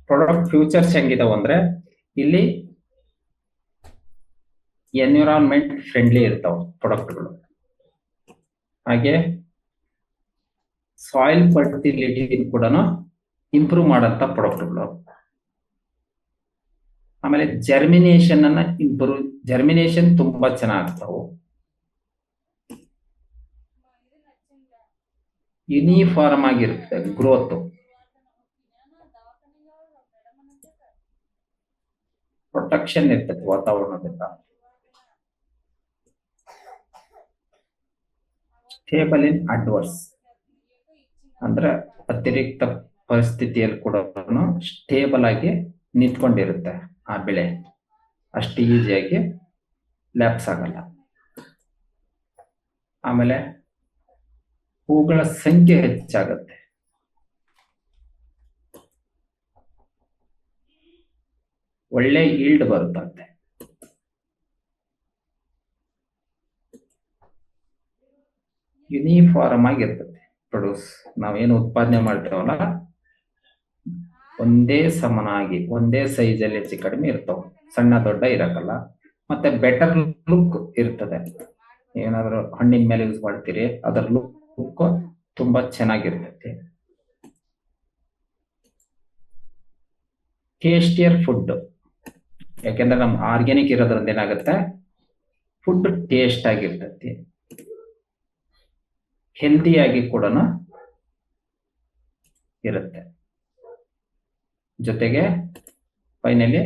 ಪ್ರಾಡಕ್ಟ್ ಫ್ಯೂಚರ್ಸ್ ಹೆಂಗಿದಾವ ಅಂದ್ರೆ, ಇಲ್ಲಿ ಎನ್ವಿರಾನ್ಮೆಂಟ್ ಫ್ರೆಂಡ್ಲಿ ಇರ್ತಾವ ಪ್ರಾಡಕ್ಟ್ಗಳು, ಹಾಗೆ ಸಾಯಿಲ್ ಫರ್ಟಿಲಿಟಿ ಕೂಡ ಇಂಪ್ರೂವ್ ಮಾಡಂತ ಪ್ರಾಡಕ್ಟ್ಗಳು. ಆಮೇಲೆ ಜರ್ಮಿನೇಷನ್ ತುಂಬಾ ಚೆನ್ನಾಗ್ತಾವು. ಯೂನಿಫಾರ್ಮ್ ಆಗಿರುತ್ತೆ ಗ್ರೋತ್, ಪ್ರೊಟೆಕ್ಷನ್ ಇರ್ತದೆ ವಾತಾವರಣದಿಂದ. ಸ್ಟೇಬಲ್ ಇನ್ ಅಡ್ವರ್ಸ್ ಅಂದ್ರೆ ಅತಿರಿಕ್ತ ಪರಿಸ್ಥಿತಿಯಲ್ಲಿ ಕೂಡ ಸ್ಟೇಬಲ್ ಆಗಿ ನಿಂತ್ಕೊಂಡಿರುತ್ತೆ ಆ ಬೆಳೆ, ಅಷ್ಟು ಈಸಿಯಾಗಿ ಲ್ಯಾಪ್ಸ್ ಆಗಲ್ಲ. ಆಮೇಲೆ ಹೂಗಳ ಸಂಖ್ಯೆ ಹೆಚ್ಚಾಗುತ್ತೆ, ಒಳ್ಳೆ ಈಲ್ಡ್ ಬರುತ್ತೆ. ಯೂನಿಫಾರ್ಮ್ ಆಗಿರ್ತದೆ ಪ್ರೊಡ್ಯೂಸ್. ನಾವೇನು ಉತ್ಪಾದನೆ ಮಾಡ್ತೇವಲ್ಲ, ಒಂದೇ ಸಮನಾಗಿ ಒಂದೇ ಸೈಜ್ ಅಲ್ಲಿ ಹೆಚ್ಚು ಕಡಿಮೆ ಇರ್ತಾವ, ಸಣ್ಣ ದೊಡ್ಡ ಇರಕ್ಕಲ್ಲ. ಮತ್ತೆ ಬೆಟರ್ ಲುಕ್ ಇರ್ತದೆ. ಏನಾದ್ರು ಹಣ್ಣಿನ ಮೇಲೆ ಯೂಸ್ ಮಾಡ್ತೀರಿ, ಅದರ ಲುಕ್ ತುಂಬಾ ಚೆನ್ನಾಗಿರ್ತೈತಿ. ಟೇಸ್ಟಿಯರ್ ಫುಡ್, ಯಾಕೆಂದ್ರೆ ನಮ್ ಆರ್ಗ್ಯಾನಿಕ್ ಇರೋದ್ರಿಂದ ಏನಾಗುತ್ತೆ, ಫುಡ್ ಟೇಸ್ಟ್ ಆಗಿರ್ತೈತಿ, ಹೆಲ್ದಿಯಾಗಿ ಕೂಡ ಇರುತ್ತೆ. ಜೊತೆಗೆ ಫೈನಲಿ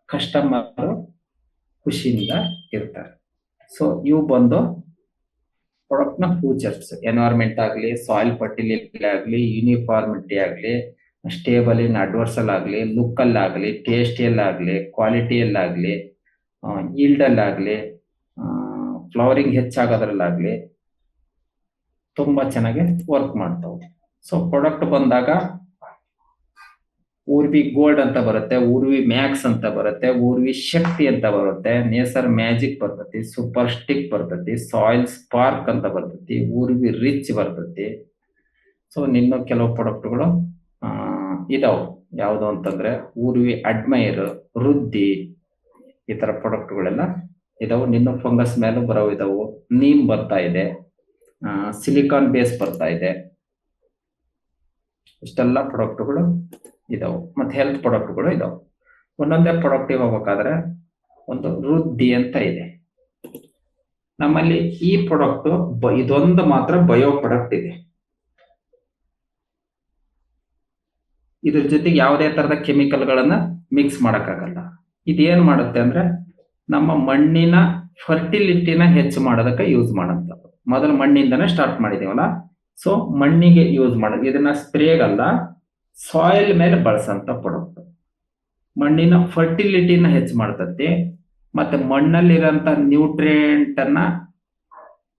ಕಸ್ಟಮರ್ ಖುಷಿಯಿಂದ ಇರ್ತಾರೆ. ಸೊ ಇವು ಬಂದು ಪ್ರಾಡಕ್ಟ್ ನ ಫ್ಯೂಚರ್ಸ್ ಎನ್ವೈರ್ಮೆಂಟ್ ಆಗಲಿ, ಸಾಯಿಲ್ ಫರ್ಟಿಲಿಟಿ ಆಗಲಿ, ಯೂನಿಫಾರ್ಮಿಟಿ ಆಗಲಿ, ಸ್ಟೇಬಲ್ ಇನ್ ಅಡ್ವರ್ಸಲ್ ಆಗಲಿ, ಲುಕ್ ಅಲ್ಲಾಗಲಿ, ಟೇಸ್ಟಿಯಲ್ಲಾಗಲಿ, ಕ್ವಾಲಿಟಿಯಲ್ಲಾಗಲಿ, ಈಲ್ಡ್ ಅಲ್ಲಾಗಲಿ, ಫ್ಲವರಿಂಗ್ ಹೆಚ್ಚಾಗೋದ್ರಲ್ಲಾಗಲಿ ತುಂಬಾ ಚೆನ್ನಾಗಿ ವರ್ಕ್ ಮಾಡ್ತಾವೆ. ಸೊ ಪ್ರಾಡಕ್ಟ್ ಬಂದಾಗ ಊರ್ವಿ ಗೋಲ್ಡ್ ಅಂತ ಬರುತ್ತೆ, ಊರ್ವಿ ಮ್ಯಾಕ್ಸ್ ಅಂತ ಬರುತ್ತೆ, ಊರ್ವಿ ಶಕ್ತಿ ಅಂತ ಬರುತ್ತೆ, ನೇಸರ್ ಮ್ಯಾಜಿಕ್ ಬರ್ತತಿ, ಸೂಪರ್ ಸ್ಟಿಕ್ ಬರ್ತತಿ, ಸಾಯಿಲ್ ಸ್ಪಾರ್ಕ್ ಅಂತ ಬರ್ತತಿ, ಊರ್ವಿ ರಿಚ್ ಬರ್ತತಿ. ಸೊ ನಿನ್ನ ಕೆಲವು ಪ್ರಾಡಕ್ಟ್ಗಳು ಇದಾವು. ಯಾವುದು ಅಂತಂದ್ರೆ ಊರ್ವಿ ಅಡ್ಮೈರ್, ವೃದ್ಧಿ, ಈ ತರ ಪ್ರಾಡಕ್ಟ್ಗಳೆಲ್ಲ ಇದಾವು. ನಿನ್ನ ಫಂಗಸ್ ಮೇಲೂ ಬರೋವು ಇದಾವು. ನೀಮ್ ಬರ್ತಾ ಇದೆ, ಸಿಲಿಕಾನ್ ಬೇಸ್ ಬರ್ತಾ ಇದೆ. ಇಷ್ಟೆಲ್ಲ ಪ್ರಾಡಕ್ಟ್ಗಳು ಇದಾವು. ಮತ್ತೆ ಹೆಲ್ತ್ ಪ್ರಾಡಕ್ಟ್ಗಳು ಇದಾವೆ. ಒಂದೊಂದೇ ಪ್ರಾಡಕ್ಟ್ ಹೋಗ್ಬೇಕಾದ್ರೆ ಒಂದು ವೃದ್ಧಿ ಅಂತ ಇದೆ ನಮ್ಮಲ್ಲಿ. ಈ ಪ್ರಾಡಕ್ಟ್ ಇದೊಂದು ಮಾತ್ರ ಬಯೋ ಪ್ರಾಡಕ್ಟ್ ಇದೆ. ಇದ್ರ ಜೊತೆಗೆ ಯಾವುದೇ ತರದ ಕೆಮಿಕಲ್ಗಳನ್ನ ಮಿಕ್ಸ್ ಮಾಡಕ್ಕಾಗಲ್ಲ. ಇದೇನ್ ಮಾಡುತ್ತೆ ಅಂದ್ರೆ ನಮ್ಮ ಮಣ್ಣಿನ ಫರ್ಟಿಲಿಟಿನ ಹೆಚ್ಚು ಮಾಡೋದಕ್ಕೆ ಯೂಸ್ ಮಾಡಂತದ್ದು. ಮೊದಲು ಮಣ್ಣಿಂದನೇ ಸ್ಟಾರ್ಟ್ ಮಾಡಿದೀವಲ್ಲ, ಸೊ ಮಣ್ಣಿಗೆ ಯೂಸ್ ಮಾಡೋದು. ಇದನ್ನ ಸ್ಪ್ರೇಗಲ್ಲ, ಸಾಯಿಲ್ ಮೇಲೆ ಬಳಸಂತ ಪ್ರಾಡಕ್ಟ್. ಮಣ್ಣಿನ ಫರ್ಟಿಲಿಟಿನ ಹೆಚ್ಚು ಮಾಡ್ತತಿ, ಮತ್ತೆ ಮಣ್ಣಲ್ಲಿರೋಂಥ ನ್ಯೂಟ್ರಿಯೆಂಟ್ ಅನ್ನ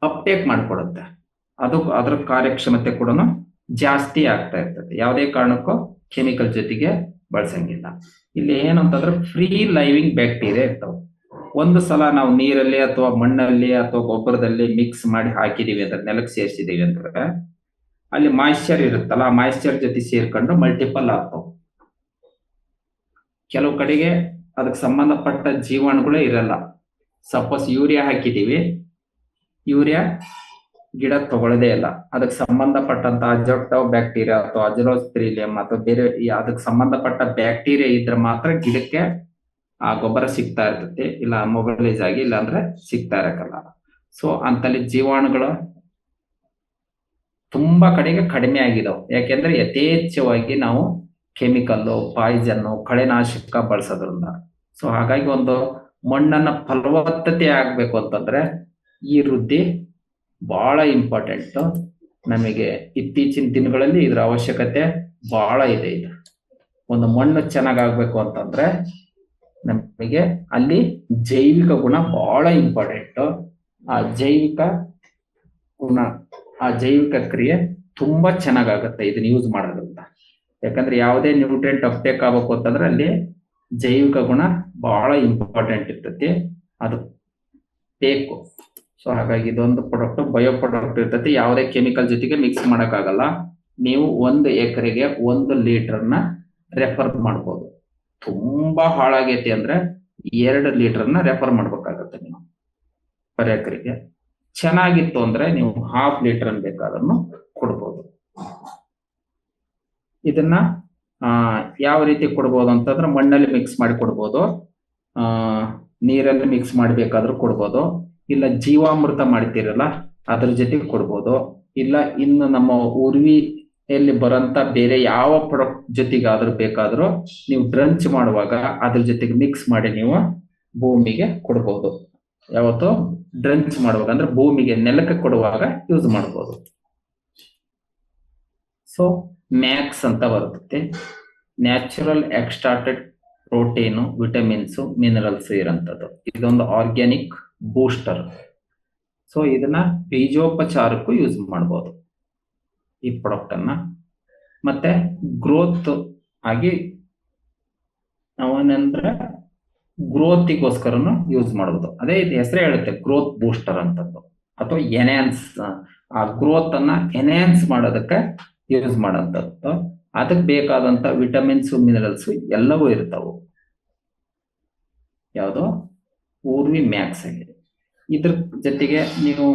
ಅಪ್ಟೇಕ್ ಮಾಡ್ಕೊಡುತ್ತೆ. ಅದ್ರ ಕಾರ್ಯಕ್ಷಮತೆ ಕೂಡ ಜಾಸ್ತಿ ಆಗ್ತಾ ಇರ್ತದೆ. ಯಾವುದೇ ಕಾರಣಕ್ಕೂ ಕೆಮಿಕಲ್ ಜೊತೆಗೆ ಬಳಸಂಗಿಲ್ಲ. ಇಲ್ಲಿ ಏನಂತಂದ್ರೆ ಫ್ರೀ ಲೈವಿಂಗ್ ಬ್ಯಾಕ್ಟೀರಿಯಾ ಇರ್ತಾವೆ. ಒಂದು ಸಲ ನಾವು ನೀರಲ್ಲಿ ಅಥವಾ ಮಣ್ಣಲ್ಲಿ ಅಥವಾ ಗೊಬ್ಬರದಲ್ಲಿ ಮಿಕ್ಸ್ ಮಾಡಿ ಹಾಕಿದೀವಿ ಅಂದ್ರೆ, ನೆಲಕ್ಕೆ ಸೇರಿಸಿದೀವಿ ಅಂದ್ರೆ ಅಲ್ಲಿ ಮಾಯಿಶ್ಚರ್ ಇರುತ್ತಲ್ಲ, ಆ ಮಾಯಿಶ್ಚರ್ ಜೊತೆ ಸೇರ್ಕೊಂಡು ಮಲ್ಟಿಪಲ್ ಆಗ್ತಾವ. ಕೆಲವು ಕಡೆಗೆ ಅದಕ್ಕೆ ಸಂಬಂಧಪಟ್ಟ ಜೀವಾಣುಗಳೇ ಇರಲ್ಲ. ಸಪೋಸ್ ಯೂರಿಯಾ ಹಾಕಿದೀವಿ, ಯೂರಿಯಾ ಗಿಡ ತಗೊಳ್ಳೋದೇ ಇಲ್ಲ. ಅದಕ್ಕೆ ಸಂಬಂಧಪಟ್ಟಂತ ಅಜೋಕ್ಟೋ ಬ್ಯಾಕ್ಟೀರಿಯಾ ಅಥವಾ ಅಜೋಸ್ಪಿರಿಲಿಯಂ ಅಥವಾ ಬೇರೆ ಅದಕ್ಕೆ ಸಂಬಂಧಪಟ್ಟ ಬ್ಯಾಕ್ಟೀರಿಯಾ ಇದ್ರೆ ಮಾತ್ರ ಗಿಡಕ್ಕೆ ಆ ಗೊಬ್ಬರ ಸಿಗ್ತಾ ಇರ್ತೈತಿ. ಇಲ್ಲ ಮೊಬೈಲೈಸ್ ಆಗಿ, ಇಲ್ಲ ಅಂದ್ರೆ ಸಿಗ್ತಾ ಇರಕಲ್ಲ. ಸೊ ಅಂತಲ್ಲಿ ಜೀವಾಣುಗಳು ತುಂಬಾ ಕಡೆಗೆ ಕಡಿಮೆ ಆಗಿದಾವೆ. ಯಾಕೆಂದ್ರೆ ಯಥೇಚ್ಛವಾಗಿ ನಾವು ಕೆಮಿಕಲ್ಲು, ಪಾಯ್ಸನ್ನು, ಕಳೆನಾಶಕ ಬಳಸೋದ್ರಿಂದ. ಸೊ ಹಾಗಾಗಿ ಒಂದು ಮಣ್ಣನ್ನ ಫಲವತ್ತತೆ ಆಗ್ಬೇಕು ಅಂತಂದ್ರೆ ಈ ವೃದ್ಧಿ ಬಹಳ ಇಂಪಾರ್ಟೆಂಟ್. ನಮಗೆ ಇತ್ತೀಚಿನ ದಿನಗಳಲ್ಲಿ ಇದ್ರ ಅವಶ್ಯಕತೆ ಬಹಳ ಇದೆ. ಇದು ಒಂದು ಮಣ್ಣು ಚೆನ್ನಾಗಾಗ್ಬೇಕು ಅಂತಂದ್ರೆ ನಮಗೆ ಅಲ್ಲಿ ಜೈವಿಕ ಗುಣ ಬಹಳ ಇಂಪಾರ್ಟೆಂಟ್. ಆ ಜೈವಿಕ ಗುಣ, ಆ ಜೈವಿಕ ಕ್ರಿಯೆ ತುಂಬಾ ಚೆನ್ನಾಗಾಗತ್ತೆ ಇದನ್ನ ಯೂಸ್ ಮಾಡೋದ್ರಿಂದ. ಯಾಕಂದ್ರೆ ಯಾವುದೇ ನ್ಯೂಟ್ರಿಯೆಂಟ್ ಅಪ್ಟೇಕ್ ಆಗ್ಬೇಕು ಅಂತಂದ್ರೆ ಅಲ್ಲಿ ಜೈವಿಕ ಗುಣ ಬಹಳ ಇಂಪಾರ್ಟೆಂಟ್ ಇರ್ತೈತಿ, ಅದು ಬೇಕು. ಸೊ ಹಾಗಾಗಿ ಇದೊಂದು ಪ್ರಾಡಕ್ಟ್ ಬಯೋ ಪ್ರಾಡಕ್ಟ್ ಇರ್ತೈತಿ. ಯಾವುದೇ ಕೆಮಿಕಲ್ ಜೊತೆಗೆ ಮಿಕ್ಸ್ ಮಾಡಕ್ಕಾಗಲ್ಲ. ನೀವು 1 ಎಕರೆಗೆ 1 ಲೀಟರ್ನ ರೆಫರ್ ಮಾಡ್ಬೋದು. ತುಂಬಾ ಹಾಳಾಗೈತಿ ಅಂದ್ರೆ 2 ಲೀಟರ್ನ ರೆಫರ್ ಮಾಡ್ಬೇಕಾಗತ್ತೆ ನೀವು ಪರ್ ಎಕರೆಗೆ. ಚೆನ್ನಾಗಿತ್ತು ಅಂದ್ರೆ ನೀವು 1/2 ಲೀಟರ್ ಬೇಕಾದ್ರೂ ಕೊಡ್ಬೋದು. ಇದನ್ನ ಯಾವ ರೀತಿ ಕೊಡ್ಬೋದು ಅಂತಂದ್ರೆ ಮಣ್ಣಲ್ಲಿ ಮಿಕ್ಸ್ ಮಾಡಿ ಕೊಡ್ಬೋದು, ನೀರಲ್ಲಿ ಮಿಕ್ಸ್ ಮಾಡಬೇಕಾದ್ರೂ ಕೊಡ್ಬೋದು, ಇಲ್ಲ ಜೀವಾಮೃತ ಮಾಡ್ತೀರಲ್ಲ ಅದ್ರ ಜೊತೆಗೆ ಕೊಡ್ಬೋದು, ಇಲ್ಲ ಇನ್ನು ನಮ್ಮ ಊರ್ವಿಯಲ್ಲಿ ಬರಂತ ಬೇರೆ ಯಾವ ಪ್ರಾಡಕ್ಟ್ ಜೊತೆಗಾದ್ರೂ ಬೇಕಾದ್ರೂ ನೀವು ಡ್ರಂಚ್ ಮಾಡುವಾಗ ಅದ್ರ ಜೊತೆಗೆ ಮಿಕ್ಸ್ ಮಾಡಿ ನೀವು ಭೂಮಿಗೆ ಕೊಡ್ಬೋದು. ಯಾವತ್ತು ಡ್ರಂಚ್ ಮಾಡುವಾಗ ಅಂದ್ರೆ ಭೂಮಿಗೆ, ನೆಲಕ್ಕೆ ಕೊಡುವಾಗ ಯೂಸ್ ಮಾಡ್ಬೋದು. ಸೊ ಮ್ಯಾಕ್ಸ್ ಅಂತ ಬರುತ್ತೆ, natural extracted protein, vitamins, minerals ಇರೋಂಥದ್ದು. ಇದೊಂದು ಆರ್ಗ್ಯಾನಿಕ್ ಬೂಸ್ಟರ್. ಸೊ ಇದನ್ನ ಬೀಜೋಪಚಾರಕ್ಕೂ ಯೂಸ್ ಮಾಡ್ಬೋದು ಈ ಪ್ರಾಡಕ್ಟ್ ಅನ್ನ. ಮತ್ತೆ ಗ್ರೋತ್ ಆಗಿ ಅವನಂದ್ರೆ ಗ್ರೋತಿಗೋಸ್ಕರನು ಯೂಸ್ ಮಾಡ್ಬೋದು. ಅದೇ ಇದು ಹೆಸರೇ ಹೇಳುತ್ತೆ ಗ್ರೋತ್ ಬೂಸ್ಟರ್ ಅಂತದ್ದು, ಅಥವಾ ಎನ್ಹಾನ್ಸ್, ಆ ಗ್ರೋತ್ ಅನ್ನ ಎನ್ಹಾನ್ಸ್ ಮಾಡೋದಕ್ಕೆ ಯೂಸ್ ಮಾಡೋಂಥದ್ದು. ಅದಕ್ಕೆ ಬೇಕಾದಂತ ವಿಟಮಿನ್ಸ್, ಮಿನರಲ್ಸ್ ಎಲ್ಲವೂ ಇರ್ತಾವು. ಯಾವುದು ಊರ್ವಿ ಮ್ಯಾಕ್ಸ್ ಆಗಿದೆ. ಇದ್ರ ಜೊತೆಗೆ ನೀವು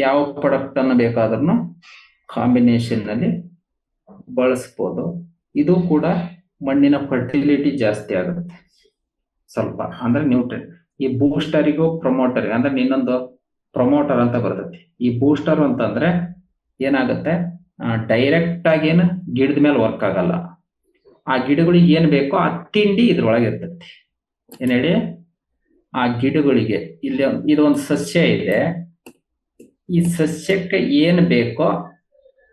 ಯಾವ ಪ್ರಾಡಕ್ಟ್ ಅನ್ನು ಬೇಕಾದ್ರೂ ಕಾಂಬಿನೇಷನ್ ನಲ್ಲಿ ಬಳಸ್ಬೋದು. ಇದು ಕೂಡ ಮಣ್ಣಿನ ಫರ್ಟಿಲಿಟಿ ಜಾಸ್ತಿ ಆಗುತ್ತೆ ಸ್ವಲ್ಪ, ಅಂದ್ರೆ ನ್ಯೂಟ್ರಿಯೆಂಟ್. ಈ ಬೂಸ್ಟರಿಗೂ ಪ್ರಮೋಟರ್ ಅಂದ್ರೆ ಇನ್ನೊಂದು ಪ್ರಮೋಟರ್ ಅಂತ ಬರ್ತೈತಿ. ಈ ಬೂಸ್ಟರ್ ಅಂತಂದ್ರೆ ಏನಾಗುತ್ತೆ, ಡೈರೆಕ್ಟ್ ಆಗಿ ಏನು ಗಿಡದ ಮೇಲೆ ವರ್ಕ್ ಆಗಲ್ಲ. ಆ ಗಿಡಗಳಿಗೆ ಏನ್ ಬೇಕೋ ಆ ತಿಂಡಿ ಇದ್ರೊಳಗೆ ಇರ್ತೈತಿ. ಏನ್ ಹೇಳಿ, ಆ ಗಿಡಗಳಿಗೆ ಇಲ್ಲಿ ಇದೊಂದು ಸಸ್ಯ ಇದೆ, ಈ ಸಸ್ಯಕ್ಕೆ ಏನು ಬೇಕೋ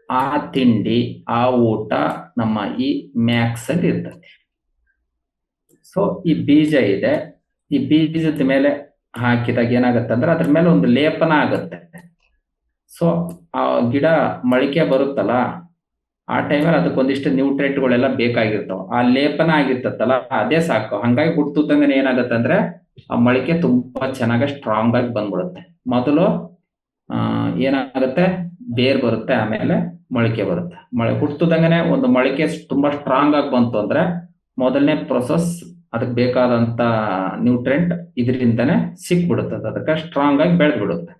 ಆ ತಿಂಡಿ, ಆ ಊಟ ನಮ್ಮ ಈ ಮ್ಯಾಕ್ಸ್ ಅಲ್ಲಿ ಇರ್ತದೆ. ಸೊ ಈ ಬೀಜ ಇದೆ, ಈ ಬೀಜದ ಮೇಲೆ ಹಾಕಿದಾಗ ಏನಾಗುತ್ತೆ ಅಂದ್ರೆ ಅದ್ರ ಮೇಲೆ ಒಂದು ಲೇಪನ ಆಗುತ್ತೆ. ಸೊ ಆ ಗಿಡ ಮೊಳಕೆ ಬರುತ್ತಲ್ಲ, ಆ ಟೈಮಲ್ಲಿ ಅದಕ್ಕೊಂದಿಷ್ಟು ನ್ಯೂಟ್ರಿಯೆಂಟ್ಗಳೆಲ್ಲ ಬೇಕಾಗಿರ್ತಾವ. ಆ ಲೇಪನ ಆಗಿರ್ತತ್ತಲ್ಲ ಅದೇ ಸಾಕು. ಹಂಗಾಗಿ ಹುಟ್ಟುತ್ತಂಗೆ ಏನಾಗುತ್ತೆ ಅಂದ್ರೆ ಆ ಮೊಳಕೆ ತುಂಬಾ ಚೆನ್ನಾಗಿ ಸ್ಟ್ರಾಂಗ್ ಆಗಿ ಬಂದ್ಬಿಡುತ್ತೆ. ಮೊದಲು ಏನಾಗುತ್ತೆ, ಬೇರ್ ಬರುತ್ತೆ, ಆಮೇಲೆ ಮೊಳಕೆ ಬರುತ್ತೆ. ಹುಟ್ಟುತ್ತಂಗೆ ಒಂದು ಮೊಳಕೆ ತುಂಬಾ ಸ್ಟ್ರಾಂಗ್ ಆಗಿ ಬಂತು ಅಂದ್ರೆ ಮೊದಲನೇ ಪ್ರೊಸೆಸ್ ಅದಕ್ಕೆ ಬೇಕಾದಂತ ನ್ಯೂಟ್ರಿಯೆಂಟ್ ಇದರಿಂದನೇ ಸಿಕ್ಬಿಡುತ್ತದೆ, ಅದಕ್ಕೆ ಸ್ಟ್ರಾಂಗ್ ಆಗಿ ಬೆಳೆದ್ಬಿಡುತ್ತೆ.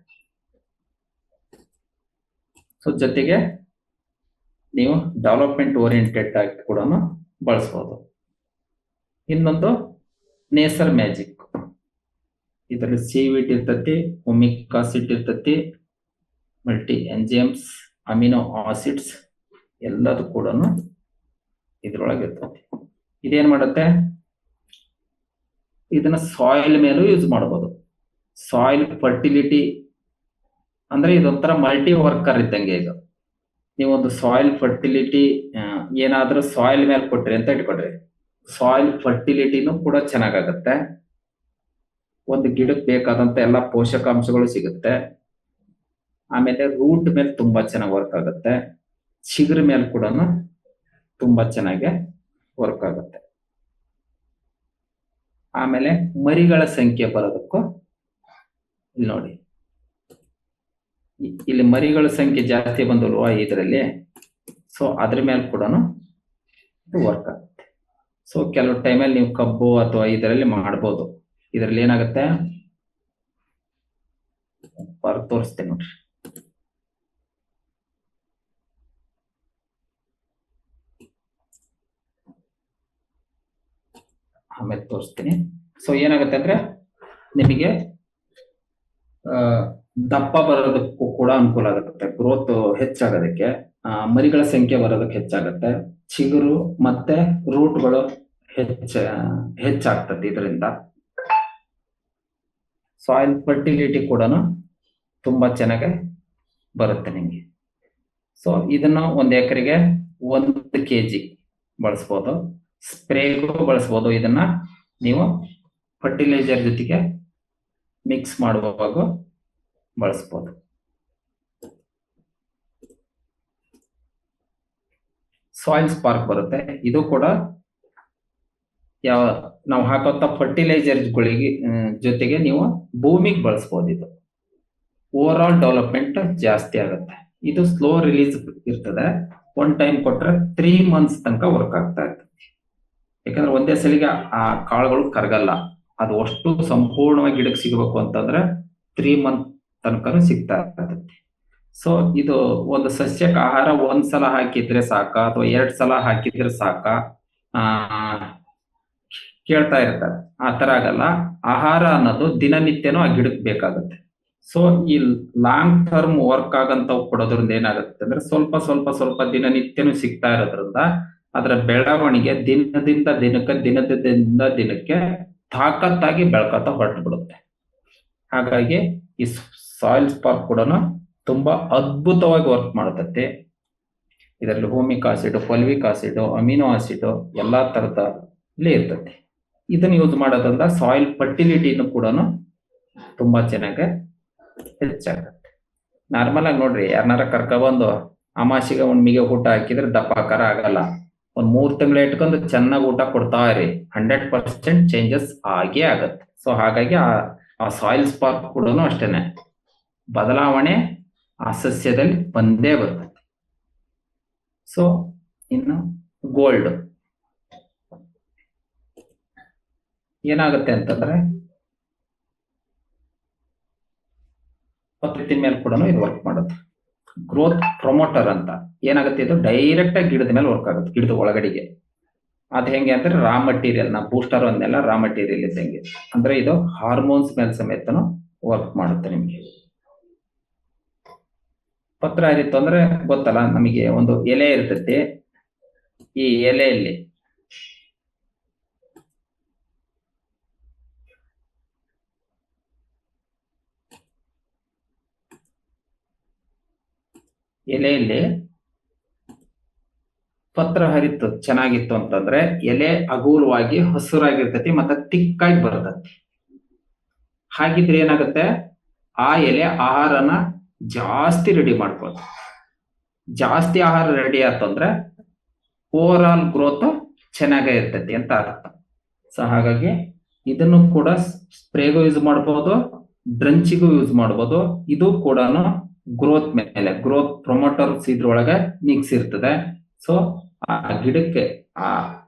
ಸೊ ಜೊತೆಗೆ ನೀವು ಡೆವಲಪ್ಮೆಂಟ್ ಓರಿಯೆಂಟೆಡ್ ಆಗಿ ಕೂಡ ಬಳಸ್ಬೋದು. ಇನ್ನೊಂದು ನೇಸರ್ ಮ್ಯಾಜಿಕ್. ಇದರಲ್ಲಿ ಸಿವಿಟ್ ಇರ್ತತಿ, ಒಮಿಕ್ ಆಸಿಡ್ ಇರ್ತತಿ, ಮಲ್ಟಿ ಎಂಜೈಮ್ಸ್, ಅಮಿನೋ ಆಸಿಡ್ಸ್ ಎಲ್ಲದೂ ಕೂಡ ಇದ್ರೊಳಗೆ ಇರ್ತತಿ. ಇದೇನ್ ಮಾಡುತ್ತೆ, ಇದನ್ನ ಸಾಯಿಲ್ ಮೇಲೂ ಯೂಸ್ ಮಾಡಬಹುದು. ಸಾಯಿಲ್ ಫರ್ಟಿಲಿಟಿ ಅಂದ್ರೆ ಇದೊಂಥರ ಮಲ್ಟಿ ವರ್ಕರ್ ಇದ್ದಂಗೆ. ಇದು ನೀವೊಂದು ಸಾಯಿಲ್ ಫರ್ಟಿಲಿಟಿ ಏನಾದ್ರೂ ಸಾಯಿಲ್ ಮೇಲೆ ಕೊಟ್ರಿ ಅಂತ ಇಟ್ಕೊಡ್ರಿ, ಸಾಯಿಲ್ ಫರ್ಟಿಲಿಟಿನೂ ಕೂಡ ಚೆನ್ನಾಗಾಗತ್ತೆ. ಒಂದು ಗಿಡಕ್ಕೆ ಬೇಕಾದಂತ ಎಲ್ಲ ಪೋಷಕಾಂಶಗಳು ಸಿಗುತ್ತೆ. ಆಮೇಲೆ ರೂಟ್ ಮೇಲೆ ತುಂಬಾ ಚೆನ್ನಾಗಿ ವರ್ಕ್ ಆಗುತ್ತೆ. ಚಿಗುರು ಮೇಲೆ ಕೂಡ ತುಂಬಾ ಚೆನ್ನಾಗಿ ವರ್ಕ್ ಆಗುತ್ತೆ. ಆಮೇಲೆ ಮರಿಗಳ ಸಂಖ್ಯೆ ಬರೋದಕ್ಕೂ ಇಲ್ಲಿ ನೋಡಿ, ಇಲ್ಲಿ ಮರಿಗಳ ಸಂಖ್ಯೆ ಜಾಸ್ತಿ ಬಂದಲ್ವಾ ಇದರಲ್ಲಿ, ಸೊ ಅದ್ರ ಮೇಲೆ ಕೂಡ ವರ್ಕ್ ಆಗುತ್ತೆ. ಸೊ ಕೆಲವು ಟೈಮಲ್ಲಿ ನೀವು ಕಬ್ಬು ಅಥವಾ ಇದರಲ್ಲಿ ಮಾಡ್ಬೋದು. ಇದರಲ್ಲಿ ಏನಾಗುತ್ತೆ ತೋರಿಸ್ತೇನೆ ನೋಡ್ರಿ. ಆಮೇಲೆ ತೋರಿಸ್ತೀನಿ. ಸೊ ಏನಾಗುತ್ತೆ ಅಂದ್ರೆ ನಿಮಗೆ ದಪ್ಪ ಬರೋದಕ್ಕೂ ಕೂಡ ಅನುಕೂಲ ಆಗುತ್ತೆ, ಗ್ರೋತ್ ಹೆಚ್ಚಾಗೋದಕ್ಕೆ, ಮರಿಗಳ ಸಂಖ್ಯೆ ಬರೋದಕ್ಕೆ ಹೆಚ್ಚಾಗುತ್ತೆ, ಚಿಗುರು ಮತ್ತೆ ರೂಟ್ಗಳು ಹೆಚ್ಚಾಗ್ತದೆ ಇದರಿಂದ. ಸಾಯಿಲ್ ಫರ್ಟಿಲಿಟಿ ಕೂಡ ತುಂಬಾ ಚೆನ್ನಾಗಿ ಬರುತ್ತೆ ನಿಮಗೆ. ಸೊ ಇದನ್ನ 1 ಎಕರೆಗೆ 1 kg ಬಳಸ್ಬೋದು, ಸ್ಪ್ರೇಗೂ ಬಳಸ್ಬೋದು. ಇದನ್ನ ನೀವು ಫರ್ಟಿಲೈಸರ್ ಜೊತೆಗೆ ಮಿಕ್ಸ್ ಮಾಡುವಾಗ ಬಳಸ್ಬೋದು. ಸಾಯಿಲ್ ಸ್ಪಾರ್ಕ್ ಬರುತ್ತೆ, ಇದು ಕೂಡ ನಾವು ಹಾಕುವಂತ ಫರ್ಟಿಲೈಸರ್ಗಳಿಗೆ ಜೊತೆಗೆ ನೀವು ಭೂಮಿಗೆ ಬಳಸ್ಬೋದು. ಇದು ಓವರ್ ಆಲ್ ಡೆವಲಪ್ಮೆಂಟ್ ಜಾಸ್ತಿ ಆಗುತ್ತೆ. ಇದು ಸ್ಲೋ ರಿಲೀಸ್ ಇರ್ತದೆ. 1 ಟೈಮ್ ಕೊಟ್ರೆ 3 months ತನಕ ವರ್ಕ್ ಆಗ್ತಾ ಇರ್ತದೆ. ಯಾಕಂದ್ರೆ ಒಂದೇ ಸಲಿಗೆ ಆ ಕಾಳುಗಳು ಕರಗಲ್ಲ, ಅದು ಅಷ್ಟು ಸಂಪೂರ್ಣವಾಗಿ ಗಿಡಕ್ಕೆ ಸಿಗಬೇಕು ಅಂತಂದ್ರೆ 3 months ತನಕ ಸಿಗ್ತಾ ಇರ್ತದೆ. ಸೊ ಇದು ಒಂದು ಸಸ್ಯಕ್ಕೆ ಆಹಾರ 1 ಸಲ ಹಾಕಿದ್ರೆ ಸಾಕ ಅಥವಾ 2 ಸಲ ಹಾಕಿದ್ರೆ ಸಾಕ ಕೇಳ್ತಾ ಇರ್ತಾರೆ. ಆ ತರ ಆಗಲ್ಲ. ಆಹಾರ ಅನ್ನೋದು ದಿನನಿತ್ಯನೂ ಆ ಗಿಡಕ್ಕೆ ಬೇಕಾಗುತ್ತೆ. ಸೊ ಈ ಲಾಂಗ್ ಟರ್ಮ್ ವರ್ಕ್ ಆಗಂತ ಕೊಡೋದ್ರಿಂದ ಏನಾಗುತ್ತೆ ಅಂದ್ರೆ ಸ್ವಲ್ಪ ಸ್ವಲ್ಪ ಸ್ವಲ್ಪ ದಿನನಿತ್ಯನೂ ಸಿಗ್ತಾ ಇರೋದ್ರಿಂದ ಅದರ ಬೆಳವಣಿಗೆ ದಿನದಿಂದ ದಿನಕ್ಕೆ ತಾಕತ್ತಾಗಿ ಬೆಳ್ಕೊತ ಹೊರಟು ಬಿಡುತ್ತೆ. ಹಾಗಾಗಿ ಈ ಸಾಯಿಲ್ ಸ್ಪಾರ್ಕ್ ಕೂಡ ತುಂಬಾ ಅದ್ಭುತವಾಗಿ ವರ್ಕ್ ಮಾಡುತ್ತೆ. ಇದರಲ್ಲಿ humic acid, fulvic acid, amino acid ಎಲ್ಲಾ ತರದಲ್ಲಿ ಇರ್ತದೆ. ಇದನ್ನ ಯೂಸ್ ಮಾಡೋದ್ರಿಂದ ಸಾಯಿಲ್ ಫರ್ಟಿಲಿಟಿನೂ ಕೂಡ ತುಂಬಾ ಚೆನ್ನಾಗಿ ಹೆಚ್ಚಾಗುತ್ತೆ. ನಾರ್ಮಲ್ ಆಗಿ ನೋಡ್ರಿ, ಯಾರನ್ನಾರ ಕರ್ಕೊಬಂದು ಅಮಾಸಿಗೆ ಹುಣ್ಣಿಮೆಗೆ ಊಟ ಹಾಕಿದ್ರೆ ದಪ್ಪ ಆಕಾರ ಆಗಲ್ಲ. 3 ತಿಂಗಳು ಇಟ್ಕೊಂಡು ಚೆನ್ನಾಗಿ ಊಟ ಕೊಡ್ತಾ ಇರಿ, 100% ಚೇಂಜಸ್ ಆಗೇ ಆಗತ್ತೆ. ಸೊ ಹಾಗಾಗಿ ಆ ಸಾಯಿಲ್ ಸ್ಪಾರ್ಕ್ ಕೂಡ ಅಷ್ಟೇನೆ ಬದಲಾವಣೆ ಆ ಸಸ್ಯದಲ್ಲಿ ಬಂದೇ ಬರ್ತದೆ. ಸೊ ಇನ್ನು ಗೋಲ್ಡ್ ಏನಾಗುತ್ತೆ ಅಂತಂದ್ರೆ ಪ್ರಕೃತಿ ಮೇಲೆ ಕೂಡ ಇದು ವರ್ಕ್ ಮಾಡುತ್ತೆ. ಗ್ರೋತ್ ಪ್ರಮೋಟರ್ ಅಂತ ಏನಾಗುತ್ತೆ, ಇದು ಡೈರೆಕ್ಟ್ ಆಗಿ ಗಿಡದ ಮೇಲೆ ವರ್ಕ್ ಆಗುತ್ತೆ, ಗಿಡದ ಒಳಗಡೆಗೆ. ಅದ್ ಹೆಂಗೆ ಅಂದ್ರೆ ರಾ ಮಟೀರಿಯಲ್, ನಾ ಬೂಸ್ಟರ್ ಅನ್ನೆಲ್ಲ ರಾ ಮಟೀರಿಯಲ್ ಇದ್ದಂಗೆ. ಅಂದ್ರೆ ಇದು ಹಾರ್ಮೋನ್ಸ್ ಮೇಲೆ ಸಮೇತನು ವರ್ಕ್ ಮಾಡುತ್ತೆ. ನಿಮ್ಗೆ ಪತ್ರ ಏನಿತ್ತು ಅಂದ್ರೆ ಗೊತ್ತಲ್ಲ, ನಮಗೆ ಒಂದು ಎಲೆ ಇರ್ತೈತಿ. ಈ ಎಲೆಯಲ್ಲಿ ಎಲೆಯಲ್ಲಿ ಪತ್ರ ಹರಿತು ಚೆನ್ನಾಗಿತ್ತು ಅಂತಂದ್ರೆ ಎಲೆ ಅಗೂಲವಾಗಿ ಹಸುರಾಗಿರ್ತತಿ ಮತ್ತೆ ತಿಕ್ಕಾಗಿ ಬರ್ತತಿ. ಹಾಗಿದ್ರೆ ಏನಾಗುತ್ತೆ, ಆ ಎಲೆ ಆಹಾರನ ಜಾಸ್ತಿ ರೆಡಿ ಮಾಡ್ಬೋದು. ಜಾಸ್ತಿ ಆಹಾರ ರೆಡಿ ಆತಂದ್ರೆ ಓವರ್ ಆಲ್ ಗ್ರೋತ್ ಚೆನ್ನಾಗೇ ಇರ್ತೈತಿ ಅಂತ ಅರ್ಥ. ಸೊ ಹಾಗಾಗಿ ಇದನ್ನು ಕೂಡ ಸ್ಪ್ರೇಗೂ ಯೂಸ್ ಮಾಡ್ಬೋದು, ಡ್ರಂಚಿಗೂ ಯೂಸ್ ಮಾಡ್ಬೋದು. ಇದು ಕೂಡ ಗ್ರೋತ್ ಮೇಲೆ, ಗ್ರೋತ್ ಪ್ರೊಮೋಟರ್ಸ್ ಇದ್ರೊಳಗೆ ಮಿಕ್ಸ್ ಇರ್ತದೆ. ಸೊ ಆ ಗಿಡಕ್ಕೆ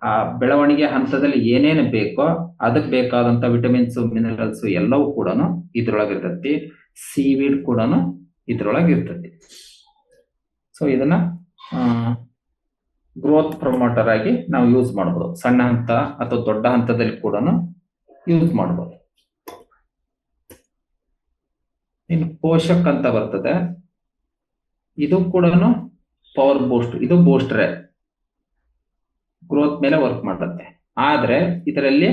ಆ ಬೆಳವಣಿಗೆ ಹಂತದಲ್ಲಿ ಏನೇನು ಬೇಕೋ ಅದಕ್ಕೆ ಬೇಕಾದಂತ ವಿಟಮಿನ್ಸ್, ಮಿನರಲ್ಸ್ ಎಲ್ಲವೂ ಕೂಡ ಇದ್ರೊಳಗೆ ಇರ್ತೈತಿ. ಸೀವೀಡ್ ಕೂಡ ಇದ್ರೊಳಗೆ ಇರ್ತೈತಿ. ಸೊ ಇದನ್ನ ಗ್ರೋತ್ ಪ್ರಮೋಟರ್ ಆಗಿ ನಾವು ಯೂಸ್ ಮಾಡಬಹುದು. ಸಣ್ಣ ಹಂತ ಅಥವಾ ದೊಡ್ಡ ಹಂತದಲ್ಲಿ ಕೂಡ ಯೂಸ್ ಮಾಡಬಹುದು. ಇನ್ನು ಪೋಷಕ್ ಅಂತ ಬರ್ತದೆ, ಇದು ಕೂಡ ಪವರ್ ಬೂಸ್ಟ್. ಇದು ಬೂಸ್ಟ್ರೆ, ಗ್ರೋತ್ ಮೇಲೆ ವರ್ಕ್ ಮಾಡುತ್ತೆ. ಆದ್ರೆ ಇದರಲ್ಲಿ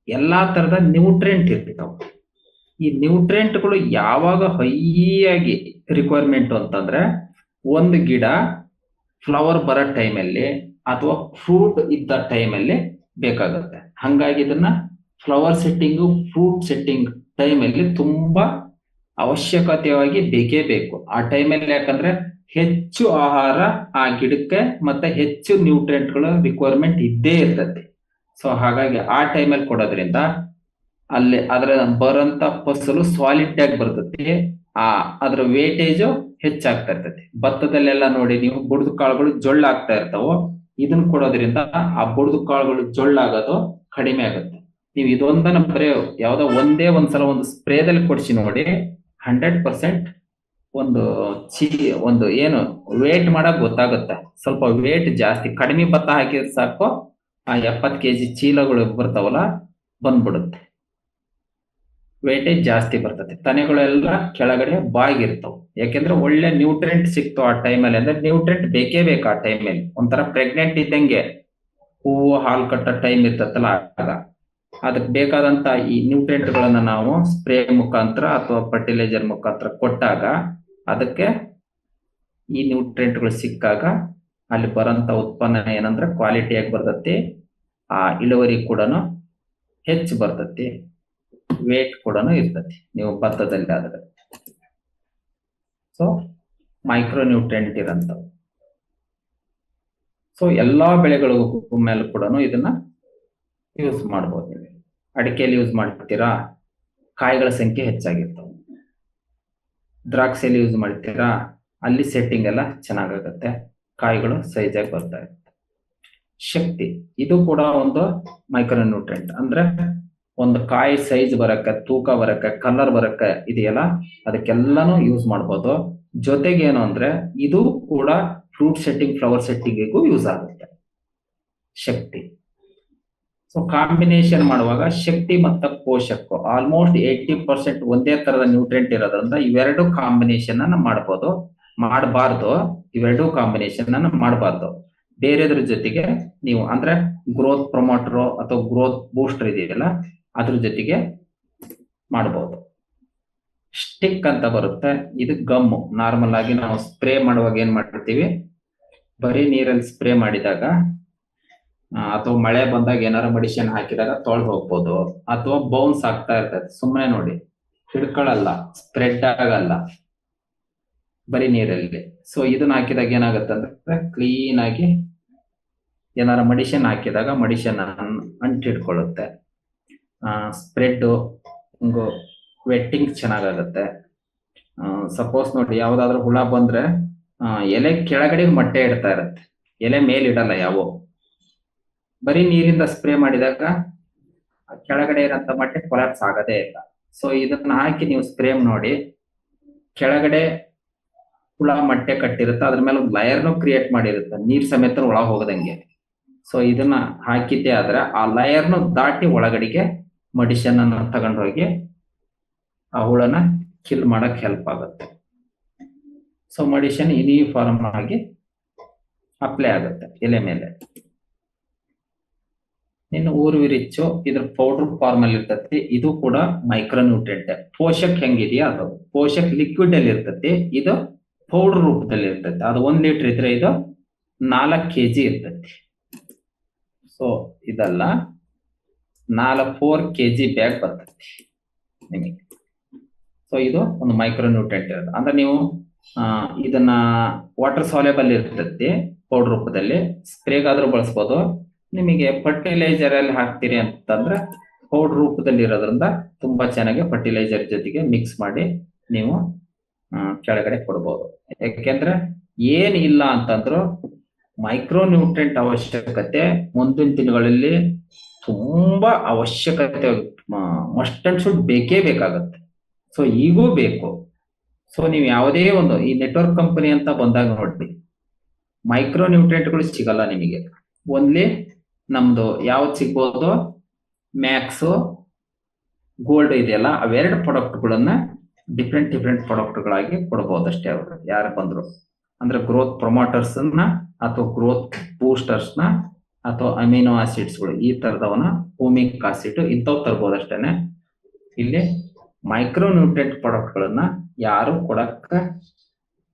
ಎಲ್ಲಾ ತರದ ನ್ಯೂಟ್ರಿಯೆಂಟ್ ಇರ್ತಾವೆ. ಈ ನ್ಯೂಟ್ರಿಯೆಂಟ್ಗಳು ಯಾವಾಗ ಹೈಯಾಗಿ ರಿಕ್ವೈರ್ಮೆಂಟ್ ಅಂತಂದ್ರೆ ಒಂದು ಗಿಡ ಫ್ಲವರ್ ಬರೋ ಟೈಮಲ್ಲಿ ಅಥವಾ ಫ್ರೂಟ್ ಇದ್ದ ಟೈಮಲ್ಲಿ ಬೇಕಾಗುತ್ತೆ. ಹಂಗಾಗಿ ಇದನ್ನ ಫ್ಲವರ್ ಸೆಟ್ಟಿಂಗು, ಫ್ರೂಟ್ ಸೆಟ್ಟಿಂಗ್ ಟೈಮಲ್ಲಿ ತುಂಬಾ ಅವಶ್ಯಕತೆಯಾಗಿ ಬೇಕೇ ಬೇಕು ಆ ಟೈಮಲ್ಲಿ. ಯಾಕಂದ್ರೆ ಹೆಚ್ಚು ಆಹಾರ ಆ ಗಿಡಕ್ಕೆ ಮತ್ತೆ ಹೆಚ್ಚು ನ್ಯೂಟ್ರಿಯೆಂಟ್ಗಳ ರಿಕ್ವೈರ್ಮೆಂಟ್ ಇದ್ದೇ ಇರ್ತದೆ. ಸೊ ಹಾಗಾಗಿ ಆ ಟೈಮಲ್ಲಿ ಕೊಡೋದ್ರಿಂದ ಅಲ್ಲಿ ಅದರ ಬರೋಂತ ಫಸಲು ಸಾಲಿಡ್ ಆಗಿ ಬರ್ತತಿ. ಅದ್ರ ವೇಟೇಜು ಹೆಚ್ಚಾಗ್ತಾ ಇರ್ತೈತಿ. ಭತ್ತದಲ್ಲೆಲ್ಲ ನೋಡಿ ನೀವು ಬುಡದ ಕಾಳುಗಳು ಜೊಳ್ಳಾಗ್ತಾ ಇರ್ತಾವೋ, ಇದನ್ನ ಕೊಡೋದ್ರಿಂದ ಆ ಬುಡದ ಕಾಳುಗಳು ಜೊಳ್ಳಾಗೋದು ಕಡಿಮೆ ಆಗುತ್ತೆ. ನೀವು ಇದೊಂದನ್ನ ಬರೀ ಯಾವ್ದೋ ಒಂದೇ ಒಂದ್ಸಲ ಒಂದು ಸ್ಪ್ರೇದಲ್ಲಿ ಕೊಡಿಸಿ ನೋಡಿ, 100% ಒಂದು ಏನು ವೇಟ್ ಮಾಡಕ್ ಗೊತ್ತಾಗುತ್ತೆ. ಸ್ವಲ್ಪ ವೇಟ್ ಜಾಸ್ತಿ, ಕಡಿಮೆ ಭತ್ತ ಹಾಕಿದ್ರೆ ಸಾಕು ಆ 70 kg ಚೀಲಗಳು ಬರ್ತಾವಲ್ಲ ಬಂದ್ಬಿಡುತ್ತೆ. ವೇಟೇಜ್ ಜಾಸ್ತಿ ಬರ್ತದೆ. ತನೆಗಳೆಲ್ಲ ಕೆಳಗಡೆ ಬಾಗಿರ್ತಾವ. ಯಾಕೆಂದ್ರೆ ಒಳ್ಳೆ ನ್ಯೂಟ್ರಿಯೆಂಟ್ ಸಿಕ್ತು ಆ ಟೈಮಲ್ಲಿ. ಅಂದ್ರೆ ನ್ಯೂಟ್ರಿಯೆಂಟ್ ಬೇಕೇ ಬೇಕು ಆ ಟೈಮಲ್ಲಿ. ಒಂಥರ ಪ್ರೆಗ್ನೆಂಟ್ ಇದ್ದಂಗೆ, ಹೂವು ಹಾಲು ಕಟ್ಟೋ ಟೈಮ್ ಇರ್ತತ್ತಲ್ಲ, ಆಗ ಅದಕ್ಕೆ ಬೇಕಾದಂತ ಈ ನ್ಯೂಟ್ರಿಯೆಂಟ್ಗಳನ್ನ ನಾವು ಸ್ಪ್ರೇ ಮುಖಾಂತರ ಅಥವಾ ಫರ್ಟಿಲೈಸರ್ ಮುಖಾಂತರ ಕೊಟ್ಟಾಗ ಅದಕ್ಕೆ ಈ ನ್ಯೂಟ್ರಿಯೆಂಟ್ಗಳು ಸಿಕ್ಕಾಗ ಅಲ್ಲಿ ಬರೋಂತ ಉತ್ಪನ್ನ ಏನಂದ್ರೆ ಕ್ವಾಲಿಟಿಯಾಗಿ ಬರ್ತತಿ. ಆ ಇಳುವರಿ ಕೂಡ ಹೆಚ್ಚು ಬರ್ತತಿ, ವೇಟ್ ಕೂಡ ಇರ್ತತಿ ನೀವು ಭತ್ತದಲ್ಲಿ ಆದ್ರೆ. ಸೊ ಮೈಕ್ರೋ ನ್ಯೂಟ್ರಿಯೆಂಟ್ ಇರಂತವು. ಸೊ ಎಲ್ಲಾ ಬೆಳೆಗಳಿಗೂ ಮೇಲೆ ಕೂಡ ಇದನ್ನ ಯೂಸ್ ಮಾಡ್ಬೋದು. ನೀವು ಅಡಿಕೆಯಲ್ಲಿ ಯೂಸ್ ಮಾಡ್ತೀರಾ, ಕಾಯಿಗಳ ಸಂಖ್ಯೆ ಹೆಚ್ಚಾಗಿರ್ತವೆ. ದ್ರಾಕ್ಷಿಯಲ್ಲಿ ಯೂಸ್ ಮಾಡ್ತೀರಾ, ಅಲ್ಲಿ ಸೆಟ್ಟಿಂಗ್ ಎಲ್ಲ ಚೆನ್ನಾಗಾಗತ್ತೆ, ಕಾಯಿಗಳು ಸೈಜ್ ಆಗಿ ಬರ್ತಾ ಇರುತ್ತೆ. ಶಕ್ತಿ, ಇದು ಕೂಡ ಒಂದು ಮೈಕ್ರೋ ನ್ಯೂಟ್ರಿಯೆಂಟ್. ಅಂದ್ರೆ ಒಂದು ಕಾಯಿ ಸೈಜ್ ಬರಕ್ಕೆ, ತೂಕ ಬರಕ್ಕೆ, ಕಲರ್ ಬರಕ್ಕೆ ಇದೆಯಲ್ಲ, ಅದಕ್ಕೆಲ್ಲಾನು ಯೂಸ್ ಮಾಡ್ಬೋದು. ಜೊತೆಗೆ ಏನು ಅಂದ್ರೆ ಇದು ಕೂಡ ಫ್ರೂಟ್ ಸೆಟ್ಟಿಂಗ್, ಫ್ಲವರ್ ಸೆಟ್ಟಿಂಗಿಗೂ ಯೂಸ್ ಆಗುತ್ತೆ ಶಕ್ತಿ. ಸೊ ಕಾಂಬಿನೇಷನ್ ಮಾಡುವಾಗ ಶಕ್ತಿ ಮತ್ತು ಪೋಷಕ ಆಲ್ಮೋಸ್ಟ್ 80% ಒಂದೇ ತರದ ನ್ಯೂಟ್ರಿಯೆಂಟ್ ಇರೋದ್ರಿಂದ ಇವೆರಡು ಕಾಂಬಿನೇಷನ್ ಅನ್ನ ಮಾಡಬಹುದು. ಮಾಡಬಾರ್ದು, ಇವೆರಡು ಕಾಂಬಿನೇಷನ್ ಅನ್ನ ಮಾಡಬಾರ್ದು. ಬೇರೆದ್ರ ಜೊತೆಗೆ ನೀವು ಅಂದ್ರೆ ಗ್ರೋತ್ ಪ್ರಮೋಟರ್ ಅಥವಾ ಗ್ರೋತ್ ಬೂಸ್ಟರ್ ಇದೆಯಲ್ಲ ಅದ್ರ ಜೊತೆಗೆ ಮಾಡಬಹುದು. ಸ್ಟಿಕ್ ಅಂತ ಬರುತ್ತೆ, ಇದು ಗಮ್ಮು. ನಾರ್ಮಲ್ ಆಗಿ ನಾವು ಸ್ಪ್ರೇ ಮಾಡುವಾಗ ಏನ್ ಮಾಡಿರ್ತೀವಿ, ಬರೀ ನೀರಲ್ಲಿ ಸ್ಪ್ರೇ ಮಾಡಿದಾಗ ಅಥವಾ ಮಳೆ ಬಂದಾಗ ಏನಾರ ಮೆಡಿಸಿನ್ ಹಾಕಿದಾಗ ತೊಳೆದು ಹೋಗ್ಬೋದು, ಅಥವಾ ಬೌನ್ಸ್ ಆಗ್ತಾ ಇರ್ತದೆ. ಸುಮ್ಮನೆ ನೋಡಿ, ಹಿಡ್ಕೊಳ್ಳಲ್ಲ, ಸ್ಪ್ರೆಡ್ ಆಗಲ್ಲ ಬರೀ ನೀರಲ್ಲಿ. ಸೊ ಇದನ್ನ ಹಾಕಿದಾಗ ಏನಾಗುತ್ತೆ ಅಂದ್ರೆ ಕ್ಲೀನ್ ಆಗಿ ಏನಾರ ಮೆಡಿಸಿನ್ ಹಾಕಿದಾಗ ಮೆಡಿಸಿನ್ ಅಂಟಿಡ್ಕೊಳ್ಳುತ್ತೆ. ಸ್ಪ್ರೆಡ್ ವೆಟ್ಟಿಂಗ್ ಚೆನ್ನಾಗಾಗುತ್ತೆ. ಸಪೋಸ್ ನೋಡಿ, ಯಾವ್ದಾದ್ರು ಹುಳ ಬಂದ್ರೆ ಎಲೆ ಕೆಳಗಡೆ ಮೊಟ್ಟೆ ಇಡ್ತಾ ಇರುತ್ತೆ, ಎಲೆ ಮೇಲೆ ಇಡಲ್ಲ ಯಾವೋ. ಬರೀ ನೀರಿಂದ ಸ್ಪ್ರೇ ಮಾಡಿದಾಗ ಕೆಳಗಡೆ ಇರೋಂಥ ಮೊಟ್ಟೆ ಕೊಲಾಪ್ಸ್ ಆಗದೇ ಇಲ್ಲ. ಸೊ ಇದನ್ನ ಹಾಕಿ ನೀವು ಸ್ಪ್ರೇ ನೋಡಿ, ಕೆಳಗಡೆ ಹುಳ ಮೊಟ್ಟೆ ಕಟ್ಟಿರುತ್ತೆ, ಅದ್ರ ಮೇಲೆ ಒಂದು ಲಯರ್ನು ಕ್ರಿಯೇಟ್ ಮಾಡಿರುತ್ತೆ, ನೀರ್ ಸಮೇತ ಒಳಗೆ ಹೋಗದಂಗೆ. ಸೊ ಇದನ್ನ ಹಾಕಿದ್ದೆ ಆದ್ರೆ ಆ ಲಯರ್ನು ದಾಟಿ ಒಳಗಡೆಗೆ ಮೆಡಿಸಿನ್ ಅನ್ನ ತಗೊಂಡೋಗಿ ಆ ಹುಳನ ಕಿಲ್ ಮಾಡಕ್ ಹೆಲ್ಪ್ ಆಗುತ್ತೆ. ಸೊ ಮೆಡಿಸಿನ್ ಯೂನಿಫಾರ್ಮ್ ಆಗಿ ಅಪ್ಲೈ ಆಗುತ್ತೆ ಎಲೆ ಮೇಲೆ. ಇನ್ನು ಊರ್ವಿರಿಚ್ಚು ಇದ್ರ ಪೌಡರ್ ಫಾರ್ಮ್ ಅಲ್ಲಿ ಇರ್ತತಿ. ಇದು ಕೂಡ ಮೈಕ್ರೋ ನ್ಯೂಟ್ರಿಯೆಂಟ್. ಪೋಷಕ್ ಹೆಂಗಿದೆಯಾ ಅದು, ಪೋಷಕ್ ಲಿಕ್ವಿಡ್ ಅಲ್ಲಿ ಇರ್ತತಿ, ಇದು ಪೌಡರ್ ರೂಪದಲ್ಲಿ ಇರ್ತೈತೆ. ಅದು 1 ಲೀಟರ್ ಇದ್ರೆ ಇದು 4 kg ಇರ್ತೈತಿ. ಸೊ ಇದಲ್ಲ 4 kg ಬ್ಯಾಗ್ ಬರ್ತೈತಿ ನಿಮಗೆ. ಸೊ ಇದು ಒಂದು ಮೈಕ್ರೋ ನ್ಯೂಟ್ರಿಯೆಂಟ್ ಇರೋದು. ಅಂದ್ರೆ ನೀವು ಇದನ್ನ ವಾಟರ್ ಸಾಲ್ಯುಬಲ್ ಇರ್ತೈತಿ ಪೌಡರ್ ರೂಪದಲ್ಲಿ, ಸ್ಪ್ರೇಗಾದ್ರೂ ಬಳಸ್ಬೋದು. ನಿಮಗೆ ಫರ್ಟಿಲೈಸರ್ ಅಲ್ಲಿ ಹಾಕ್ತೀರಿ ಅಂತಂದ್ರೆ ಪೌಡರ್ ರೂಪದಲ್ಲಿ ಇರೋದ್ರಿಂದ ತುಂಬಾ ಚೆನ್ನಾಗಿ ಫರ್ಟಿಲೈಸರ್ ಜೊತೆಗೆ ಮಿಕ್ಸ್ ಮಾಡಿ ನೀವು ಕೆಳಗಡೆ ಕೊಡ್ಬೋದು. ಯಾಕೆಂದ್ರೆ ಏನ್ ಇಲ್ಲ ಅಂತಂದ್ರು ಮೈಕ್ರೋ ನ್ಯೂಟ್ರಿಯೆಂಟ್ ಅವಶ್ಯಕತೆ ಮುಂದಿನ ದಿನಗಳಲ್ಲಿ ತುಂಬಾ ಅವಶ್ಯಕತೆ, ಮಸ್ಟ್ ಅಂಡ್ ಶುಡ್ ಬೇಕೇ ಬೇಕಾಗತ್ತೆ. ಸೊ ಈಗೂ ಬೇಕು. ಸೊ ನೀವು ಯಾವುದೇ ಒಂದು ಈ ನೆಟ್ವರ್ಕ್ ಕಂಪನಿ ಅಂತ ಬಂದಾಗ ನೋಡಿ, ಮೈಕ್ರೋ ನ್ಯೂಟ್ರಿಯೆಂಟ್ಗಳು ಸಿಗಲ್ಲ ನಿಮಗೆ. ಓನ್ಲಿ ನಮ್ದು ಯಾವ್ದು ಸಿಗ್ಬೋದು, ಮ್ಯಾಕ್ಸ್, ಗೋಲ್ಡ್ ಇದೆಯಲ್ಲ, ಅವೆರಡು ಪ್ರಾಡಕ್ಟ್ಗಳನ್ನ ಡಿಫ್ರೆಂಟ್ ಪ್ರಾಡಕ್ಟ್ಗಳಾಗಿ ಕೊಡ್ಬೋದು ಅಷ್ಟೇ. ಅವರು ಯಾರು ಬಂದ್ರು ಅಂದ್ರೆ ಗ್ರೋತ್ ಪ್ರೊಮೋಟರ್ಸ್ ಅಥವಾ ಗ್ರೋತ್ ಬೂಸ್ಟರ್ಸ್ ಅಥವಾ ಅಮಿನೋ ಆಸಿಡ್ಸ್ಗಳು ಈ ತರದವನ್ನ, ಹೂಮಿಕ್ ಆಸಿಡ್ ಇಂಥವು ತರ್ಬೋದು ಅಷ್ಟೇನೆ. ಇಲ್ಲಿ ಮೈಕ್ರೋ ನ್ಯೂಟ್ರಿಯೆಂಟ್ ಪ್ರಾಡಕ್ಟ್ಗಳನ್ನ ಯಾರು ಕೊಡಕ್ಕ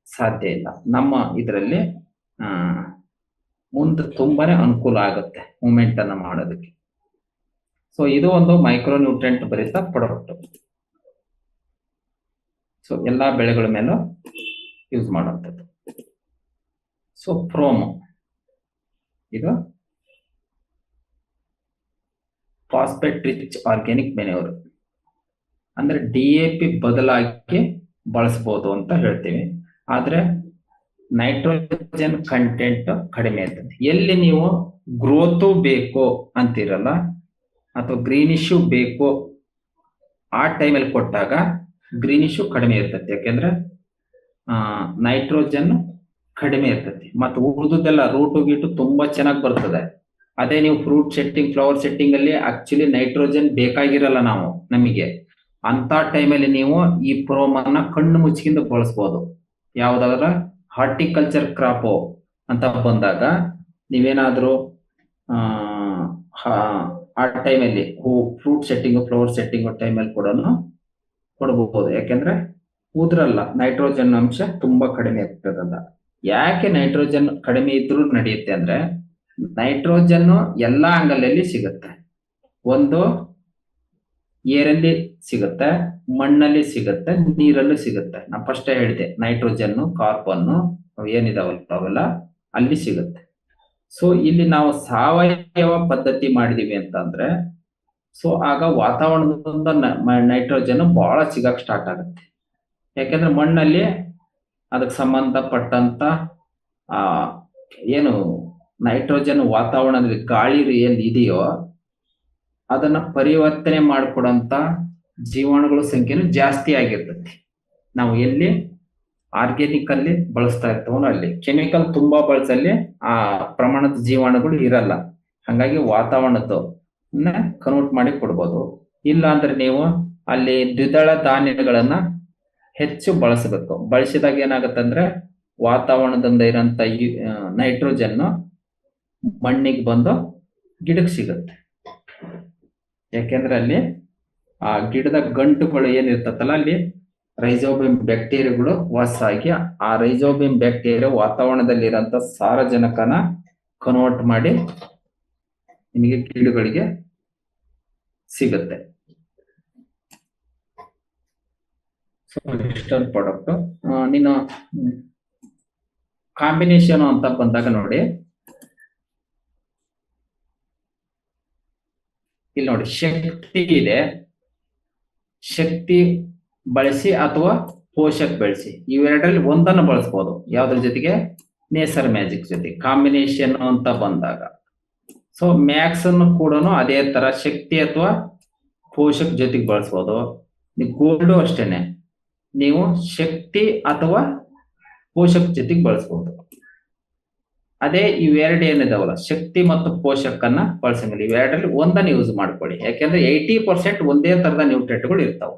ಸಾಧ್ಯ ಇಲ್ಲ. ನಮ್ಮ ಇದರಲ್ಲಿ ಮುಂದೆ ತುಂಬಾನೇ ಅನುಕೂಲ ಆಗುತ್ತೆ ಮೂಮೆಂಟ್ ಅನ್ನ ಮಾಡೋದಕ್ಕೆ. ಸೊ ಇದು ಒಂದು ಮೈಕ್ರೋ ನ್ಯೂಟ್ರಿಯೆಂಟ್ ಭರಿತ ಪ್ರಾಡಕ್ಟ್. ಸೊ ಎಲ್ಲಾ ಬೆಳೆಗಳ ಮೇಲೂ ಯೂಸ್ ಮಾಡುವಂಥದ್ದು. ಸೊ ಪ್ರೋಮೋ ಇದು ಫಾಸ್ಫೇಟ್ ರಿಚ್ ಆರ್ಗ್ಯಾನಿಕ್ ಮೆನ್ಯೂರ್, ಅಂದ್ರೆ DAP ಬದಲಾಗಿ ಬಳಸಬಹುದು ಅಂತ ಹೇಳ್ತೀವಿ. ಆದ್ರೆ ನೈಟ್ರೋಜನ್ ಕಂಟೆಂಟ್ ಕಡಿಮೆ ಇರ್ತದೆ. ಎಲ್ಲಿ ನೀವು ಗ್ರೋತು ಬೇಕು ಅಂತಿರಲ್ಲ ಅಥವಾ ಗ್ರೀನಿಶು ಬೇಕು ಆ ಟೈಮಲ್ಲಿ ಕೊಟ್ಟಾಗ ಗ್ರೀನಿಶು ಕಡಿಮೆ ಇರ್ತದೆ. ಯಾಕೆಂದ್ರೆ ನೈಟ್ರೋಜನ್ ಕಡಿಮೆ ಇರ್ತದೆ. ಮತ್ತು ಉಳಿದುದೆಲ್ಲ ರೂಟು ಗೀಟು ತುಂಬಾ ಚೆನ್ನಾಗಿ ಬರ್ತದೆ. ಅದೇ ನೀವು ಫ್ರೂಟ್ ಸೆಟ್ಟಿಂಗ್, ಫ್ಲವರ್ ಸೆಟ್ಟಿಂಗ್ ಅಲ್ಲಿ ಆಕ್ಚುಲಿ ನೈಟ್ರೋಜನ್ ಬೇಕಾಗಿರಲ್ಲ ನಮಗೆ. ಅಂತ ಟೈಮಲ್ಲಿ ನೀವು ಈ ಪ್ರೋಮನ್ನ ಕಣ್ಣು ಮುಚ್ಚಿಕೊಂಡು ಬಳಸ್ಬೋದು. ಯಾವ್ದಾದ್ರ ಹಾರ್ಟಿಕಲ್ಚರ್ ಕ್ರಾಪು ಅಂತ ಬಂದಾಗ ನೀವೇನಾದ್ರೂ ಆ ಟೈಮಲ್ಲಿ ಫ್ರೂಟ್ ಸೆಟ್ಟಿಂಗ್, ಫ್ಲವರ್ ಸೆಟ್ಟಿಂಗ್ ಟೈಮಲ್ಲಿ ಕೂಡ ಕೊಡಬಹುದು. ಯಾಕೆಂದ್ರೆ ಉದ್ರಲ್ಲ, ನೈಟ್ರೋಜನ್ ಅಂಶ ತುಂಬಾ ಕಡಿಮೆ ಇರ್ತದಲ್ಲ. ಯಾಕೆ ನೈಟ್ರೋಜನ್ ಕಡಿಮೆ ಇದ್ರೂ ನಡೆಯುತ್ತೆ ಅಂದ್ರೆ, ನೈಟ್ರೋಜನ್ ಎಲ್ಲಾ ಆಂಗಲಲ್ಲಿ ಸಿಗುತ್ತೆ. ಒಂದು ಏರಲ್ಲಿ ಸಿಗುತ್ತೆ, ಮಣ್ಣಲ್ಲಿ ಸಿಗುತ್ತೆ, ನೀರಲ್ಲೂ ಸಿಗುತ್ತೆ. ನಾ ಫಸ್ಟ್ ಹೇಳಿದೆ ನೈಟ್ರೋಜನ್, ಕಾರ್ಬನ್ ಏನಿದಾವಲ್ಲ ಅವೆಲ್ಲ ಅಲ್ಲಿ ಸಿಗುತ್ತೆ. ಸೊ ಇಲ್ಲಿ ನಾವು ಸಾವಯವ ಪದ್ಧತಿ ಮಾಡಿದೀವಿ ಅಂತಂದ್ರೆ, ಸೊ ಆಗ ವಾತಾವರಣದಿಂದ ನೈಟ್ರೋಜನ್ ಬಹಳ ಸಿಗಕ್ ಸ್ಟಾರ್ಟ್ ಆಗುತ್ತೆ. ಯಾಕೆಂದ್ರೆ ಮಣ್ಣಲ್ಲಿ ಅದಕ್ಕೆ ಸಂಬಂಧಪಟ್ಟಂತ ಏನು ನೈಟ್ರೋಜನ್ ವಾತಾವರಣದಲ್ಲಿ ಗಾಳಿ ಏನ್ ಇದೆಯೋ ಅದನ್ನ ಪರಿವರ್ತನೆ ಮಾಡಿಕೊಡಂತ ಜೀವಾಣುಗಳ ಸಂಖ್ಯೆನೂ ಜಾಸ್ತಿ ಆಗಿರ್ತದೆ. ನಾವು ಎಲ್ಲಿ ಆರ್ಗ್ಯಾನಿಕ್ ಅಲ್ಲಿ ಬಳಸ್ತಾ ಇರ್ತವೋ ಅಲ್ಲಿ ಕೆಮಿಕಲ್ ತುಂಬಾ ಬಳಸಲ್ಲಿ ಆ ಪ್ರಮಾಣದ ಜೀವಾಣುಗಳು ಇರಲ್ಲ. ಹಂಗಾಗಿ ವಾತಾವರಣದ್ದು ಕನ್ವರ್ಟ್ ಮಾಡಿ ಕೊಡ್ಬೋದು. ಇಲ್ಲ ಅಂದ್ರೆ ನೀವು ಅಲ್ಲಿ ದ್ವಿದಳ ಧಾನ್ಯಗಳನ್ನ ಹೆಚ್ಚು ಬಳಸಬೇಕು. ಬಳಸಿದಾಗ ಏನಾಗತ್ತಂದ್ರೆ ವಾತಾವರಣದಿಂದ ಇರೋಂಥ ನೈಟ್ರೋಜನ್ ಮಣ್ಣಿಗೆ ಬಂದು ಗಿಡಕ್ಕೆ ಸಿಗುತ್ತೆ. ಯಾಕೆಂದ್ರೆ ಅಲ್ಲಿ ಆ ಗಿಡದ ಗಂಟುಗಳು ಏನಿರ್ತತ್ತಲ್ಲ ಅಲ್ಲಿ ರೈಜೋಬಿಯಂ ಬ್ಯಾಕ್ಟೀರಿಯಾಗಳು ವಾಸ ಆಗಿ ಆ ರೈಜೋಬಿಯಂ ಬ್ಯಾಕ್ಟೀರಿಯಾ ವಾತಾವರಣದಲ್ಲಿರೋಂಥ ಸಾರಜನಕನ ಕನ್ವರ್ಟ್ ಮಾಡಿ ನಿಮಗೆ ಗಿಡಗಳಿಗೆ ಸಿಗುತ್ತೆ. ಇಷ್ಟೊಂದು ಪ್ರಾಡಕ್ಟ್ ನೀನು ಕಾಂಬಿನೇಷನ್ ಅಂತ ಬಂದಾಗ ನೋಡಿ, ಇಲ್ಲಿ ನೋಡಿ ಶಕ್ತಿ ಇದೆ, ಶಕ್ತಿ ಬಳಸಿ ಅಥವಾ ಪೋಷಕ್ ಬೆಳೆಸಿ ಇವೆರಡರಲ್ಲಿ ಒಂದನ್ನು ಬಳಸ್ಬೋದು. ಯಾವ್ದ್ರ ಜೊತೆಗೆ? ನೇಸರ್ ಮ್ಯಾಜಿಕ್ ಜೊತೆ ಕಾಂಬಿನೇಷನ್ ಅಂತ ಬಂದಾಗ. ಸೊ ಮ್ಯಾಕ್ಸ್ ಅನ್ನು ಕೂಡ ಅದೇ ತರ ಶಕ್ತಿ ಅಥವಾ ಪೋಷಕ್ ಜೊತೆಗೆ ಬಳಸ್ಬೋದು. ಗೋಲ್ಡು ಅಷ್ಟೇನೆ, ನೀವು ಶಕ್ತಿ ಅಥವಾ ಪೋಷಕ್ ಜೊತೆಗೆ ಬಳಸ್ಬೋದು. ಅದೇ ಇವೆರಡು ಏನಿದಾವಲ್ಲ ಶಕ್ತಿ ಮತ್ತು ಪೋಷಕನ್ನ ಬಳಸಂಗಿಲ್ಲ. ಇವೆರಡರಲ್ಲಿ ಒಂದನ್ನು ಯೂಸ್ ಮಾಡ್ಕೊಳ್ಳಿ. ಯಾಕೆಂದ್ರೆ 80% ಒಂದೇ ತರದ ನ್ಯೂಟ್ರಿಯೆಂಟ್ಗಳು ಇರ್ತಾವ.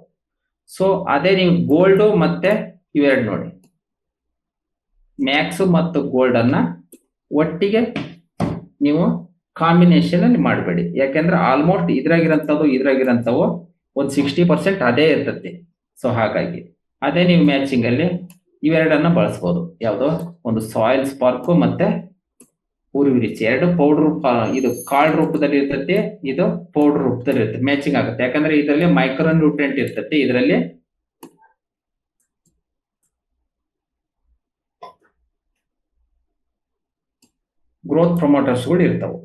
ಸೊ ಅದೇ ನೀವು ಗೋಲ್ಡ್ ಮತ್ತೆ ಇವೆರಡು ನೋಡಿ, ಮ್ಯಾಕ್ಸ್ ಮತ್ತು ಗೋಲ್ಡ್ ಅನ್ನ ಒಟ್ಟಿಗೆ ನೀವು ಕಾಂಬಿನೇಷನ್ ಅಲ್ಲಿ ಮಾಡಬೇಡಿ. ಯಾಕೆಂದ್ರೆ ಆಲ್ಮೋಸ್ಟ್ ಇದ್ರಾಗಿರಂತವು ಒಂದು 60% ಅದೇ ಇರ್ತತಿ. ಸೊ ಹಾಗಾಗಿ ಅದೇ ನೀವು ಮ್ಯಾಚಿಂಗ್ ಅಲ್ಲಿ ಇವೆರಡನ್ನ ಬಳಸ್ಬೋದು. ಯಾವುದು? ಒಂದು ಸಾಯಿಲ್ ಸ್ಪಾರ್ಕ್ ಮತ್ತೆ ಉರಿವಿರಿಚಿ ಎರಡು ಪೌಡರ್, ಇದು ಕಾಳ್ ರೂಪದಲ್ಲಿ ಇರ್ತೈತಿ, ಇದು ಪೌಡರ್ ರೂಪದಲ್ಲಿ ಇರ್ತೈತಿ. ಮ್ಯಾಚಿಂಗ್ ಆಗುತ್ತೆ, ಯಾಕಂದ್ರೆ ಇದರಲ್ಲಿ ಮೈಕ್ರೋ ನ್ಯೂಟ್ರಿಯೆಂಟ್ ಇರ್ತೈತಿ, ಇದರಲ್ಲಿ ಗ್ರೋತ್ ಪ್ರಮೋಟರ್ಸ್ಗಳು ಇರ್ತಾವೆ.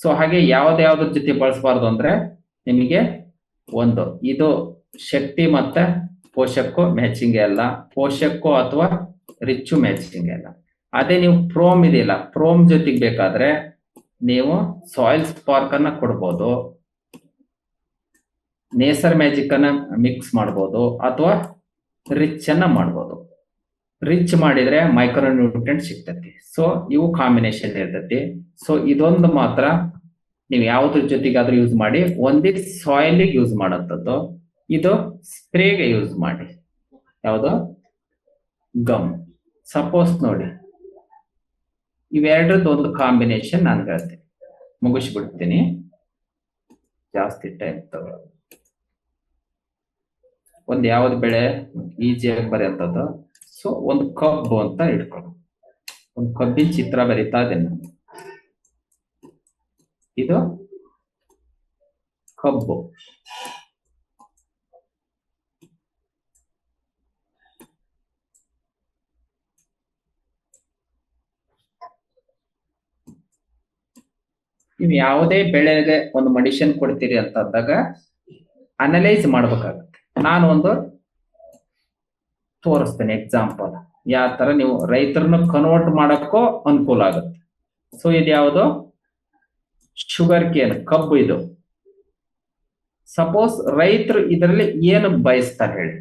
ಸೊ ಹಾಗೆ ಯಾವ್ದಾವ್ದ್ರ ಜೊತೆ ಬಳಸಬಾರ್ದು ಅಂದ್ರೆ ನಿಮಗೆ ಒಂದು ಇದು ಶಕ್ತಿ ಮತ್ತೆ ಪೋಷಕಕ್ಕೂ ಮ್ಯಾಚಿಂಗ್ ಅಲ್ಲ, ಪೋಷಕಕ್ಕೂ ಅಥವಾ ರಿಚ್ಚು ಮ್ಯಾಚಿಂಗ್ ಅಲ್ಲ. ಅದೇ ನೀವು ಪ್ರೋಮ್ ಇದೆಯಲ್ಲ, ಪ್ರೋಮ್ ಜೊತೆಗೆ ಬೇಕಾದ್ರೆ ನೀವು ಸಾಯಿಲ್ ಸ್ಪಾರ್ಕ್ ಅನ್ನ ಕೊಡ್ಬೋದು, ನೇಸರ್ ಮ್ಯಾಜಿಕ್ ಅನ್ನ ಮಿಕ್ಸ್ ಮಾಡ್ಬೋದು, ಅಥವಾ ರಿಚ್ ಅನ್ನ ಮಾಡ್ಬೋದು. ರಿಚ್ ಮಾಡಿದ್ರೆ ಮೈಕ್ರೋ ನ್ಯೂಟ್ರಿಯೆಂಟ್ ಸಿಗ್ತತಿ. ಸೊ ಇವು ಕಾಂಬಿನೇಷನ್ ಇರ್ತೈತಿ. ಸೊ ಇದೊಂದು ಮಾತ್ರ ನೀವು ಯಾವ್ದ್ರ ಜೊತೆಗಾದ್ರೂ ಯೂಸ್ ಮಾಡಿ. ಒಂದೇ ಸಾಯಿಲ್ ಯೂಸ್ ಮಾಡೋಂಥದ್ದು, ಇದು ಸ್ಪ್ರೇಗೆ ಯೂಸ್ ಮಾಡಿ. ಯಾವುದು? ಗಮ್. ಸಪೋಸ್ ನೋಡಿ, ಇವೆರಡರದ್ದು ಒಂದು ಕಾಂಬಿನೇಷನ್ ನಾನು ಹೇಳ್ತೀನಿ, ಮುಗಿಸ್ಬಿಡ್ತೀನಿ, ಜಾಸ್ತಿ ಟೈಮ್ ತಗೊಳ್ಳೋದು. ಒಂದು ಯಾವ್ದು ಬೆಳೆ ಈಜಿಯಾಗಿ ಬರೆಯುವಂಥದ್ದು. ಸೊ ಒಂದು ಕಬ್ಬು ಅಂತ ಇಟ್ಕೊಳ್ಳಿ, ಒಂದು ಕಬ್ಬಿನ ಚಿತ್ರ ಬರೀತಾ ಇದ್ದೇನೆ. ಇದು ಕಬ್ಬು. ನೀವು ಯಾವುದೇ ಬೆಳೆಗೆ ಒಂದು ಮೆಡಿಸಿನ್ ಕೊಡ್ತೀರಿ ಅಂತ ಅಂದಾಗ ಅನಲೈಸ್ ಮಾಡ್ಬೇಕಾಗತ್ತೆ. ನಾನು ಒಂದು ತೋರಿಸ್ತೇನೆ ಎಕ್ಸಾಂಪಲ್, ಯಾವ ತರ ನೀವು ರೈತರನ್ನ ಕನ್ವರ್ಟ್ ಮಾಡಕ್ಕೂ ಅನುಕೂಲ ಆಗುತ್ತೆ. ಸೊ ಇದು ಯಾವುದು? ಶುಗರ್ ಕೇನ್, ಕಬ್ಬು. ಇದು ಸಪೋಸ್ ರೈತರು ಇದರಲ್ಲಿ ಏನು ಬಯಸ್ತಾರೆ ಹೇಳಿ?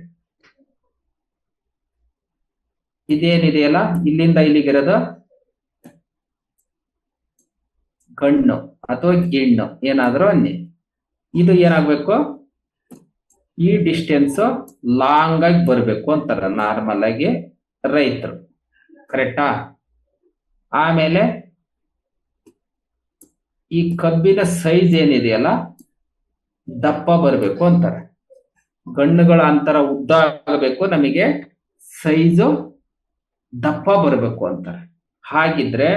ಇದೇನಿದೆಯಲ್ಲ ಇಲ್ಲಿಂದ ಇಲ್ಲಿಗಿರೋದು ಗಣ್ಣು ಅಥವಾ ಗಿಣ್ಣು ಏನಾದ್ರೂ ಅನ್ನಿ. ಇದು ಏನಾಗ್ಬೇಕು? ಈ ಡಿಸ್ಟೆನ್ಸ್ ಲಾಂಗ್ ಆಗಿ ಬರಬೇಕು ಅಂತಾರ ನಾರ್ಮಲ್ ಆಗಿ ರೈತರು, ಕರೆಕ್ಟಾ? ಆಮೇಲೆ ಈ ಕಬ್ಬಿನ ಸೈಜ್ ಏನಿದೆಯಲ್ಲ ದಪ್ಪ ಬರಬೇಕು ಅಂತಾರೆ. ಗಣ್ಣುಗಳ ಅಂತರ ಉದ್ದ ಆಗಬೇಕು, ನಮಗೆ ಸೈಜು ದಪ್ಪ ಬರಬೇಕು ಅಂತಾರೆ. ಹಾಗಿದ್ರೆ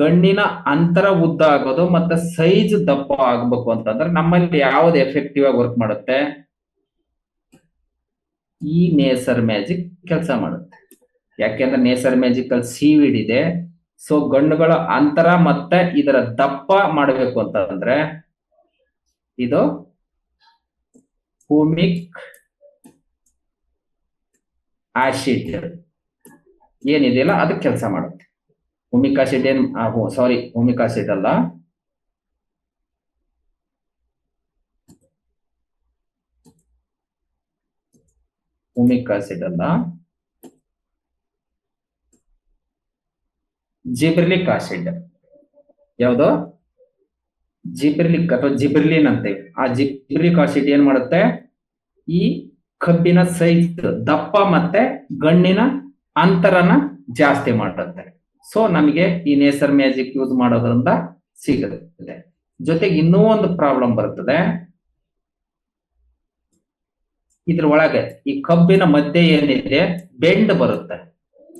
ಗಣ್ಣಿನ ಅಂತರ ಉದ್ದ ಆಗೋದು ಮತ್ತೆ ಸೈಜ್ ದಪ್ಪ ಆಗ್ಬೇಕು ಅಂತಂದ್ರೆ ನಮ್ಮಲ್ಲಿ ಯಾವ್ದು ಎಫೆಕ್ಟಿವ್ ಆಗಿ ವರ್ಕ್ ಮಾಡುತ್ತೆ? ಈ ನೇಸರ್ ಮ್ಯಾಜಿಕ್ ಕೆಲಸ ಮಾಡುತ್ತೆ. ಯಾಕೆಂದ್ರೆ ನೇಸರ್ ಮ್ಯಾಜಿಕ್ ಅಲ್ಲಿ ಸೀವಿಡ್ ಇದೆ. ಸೊ ಗಣ್ಣುಗಳ ಅಂತರ ಮತ್ತೆ ಇದರ ದಪ್ಪ ಮಾಡಬೇಕು ಅಂತಂದ್ರೆ ಇದು ಹ್ಯೂಮಿಕ್ ಆಸಿಡ್ ಏನಿದೆಯಲ್ಲ ಅದಕ್ಕೆ ಕೆಲಸ ಮಾಡುತ್ತೆ. ಹ್ಯೂಮಿಕ್ ಆಸಿಡ್ ಹ್ಯೂಮಿಕ್ ಆಸಿಡ್ ಅಲ್ಲ, ಹ್ಯೂಮಿಕ್ ಆಸಿಡ್ ಅಲ್ಲ, ಜಿಬ್ರಿಲಿಕ್ ಆಸಿಡ್. ಯಾವುದು? ಜಿಬ್ರಿಲಿಕ್ ಅಥವಾ ಜಿಬ್ರಿಲಿನ್ ಅಂತೇವೆ. ಆ ಜಿಬ್ರಿಲಿಕ್ ಆಸಿಡ್ ಏನ್ ಮಾಡುತ್ತೆ? ಈ ಕಬ್ಬಿನ ಸೈಜ್ ದಪ್ಪ ಮತ್ತೆ ಗಣ್ಣಿನ ಅಂತರನ ಜಾಸ್ತಿ ಮಾಡುತ್ತೆ. ಸೊ ನಮಗೆ ಈ ನೇಸರ್ ಮ್ಯಾಜಿಕ್ ಯೂಸ್ ಮಾಡೋದ್ರಿಂದ ಸಿಗುತ್ತೆ. ಜೊತೆಗೆ ಇನ್ನೂ ಒಂದು ಪ್ರಾಬ್ಲಮ್ ಬರ್ತದೆ. ಇದ್ರ ಒಳಗೆ ಈ ಕಬ್ಬಿನ ಮಧ್ಯೆ ಏನಿದೆ ಬೆಂಡ್ ಬರುತ್ತೆ.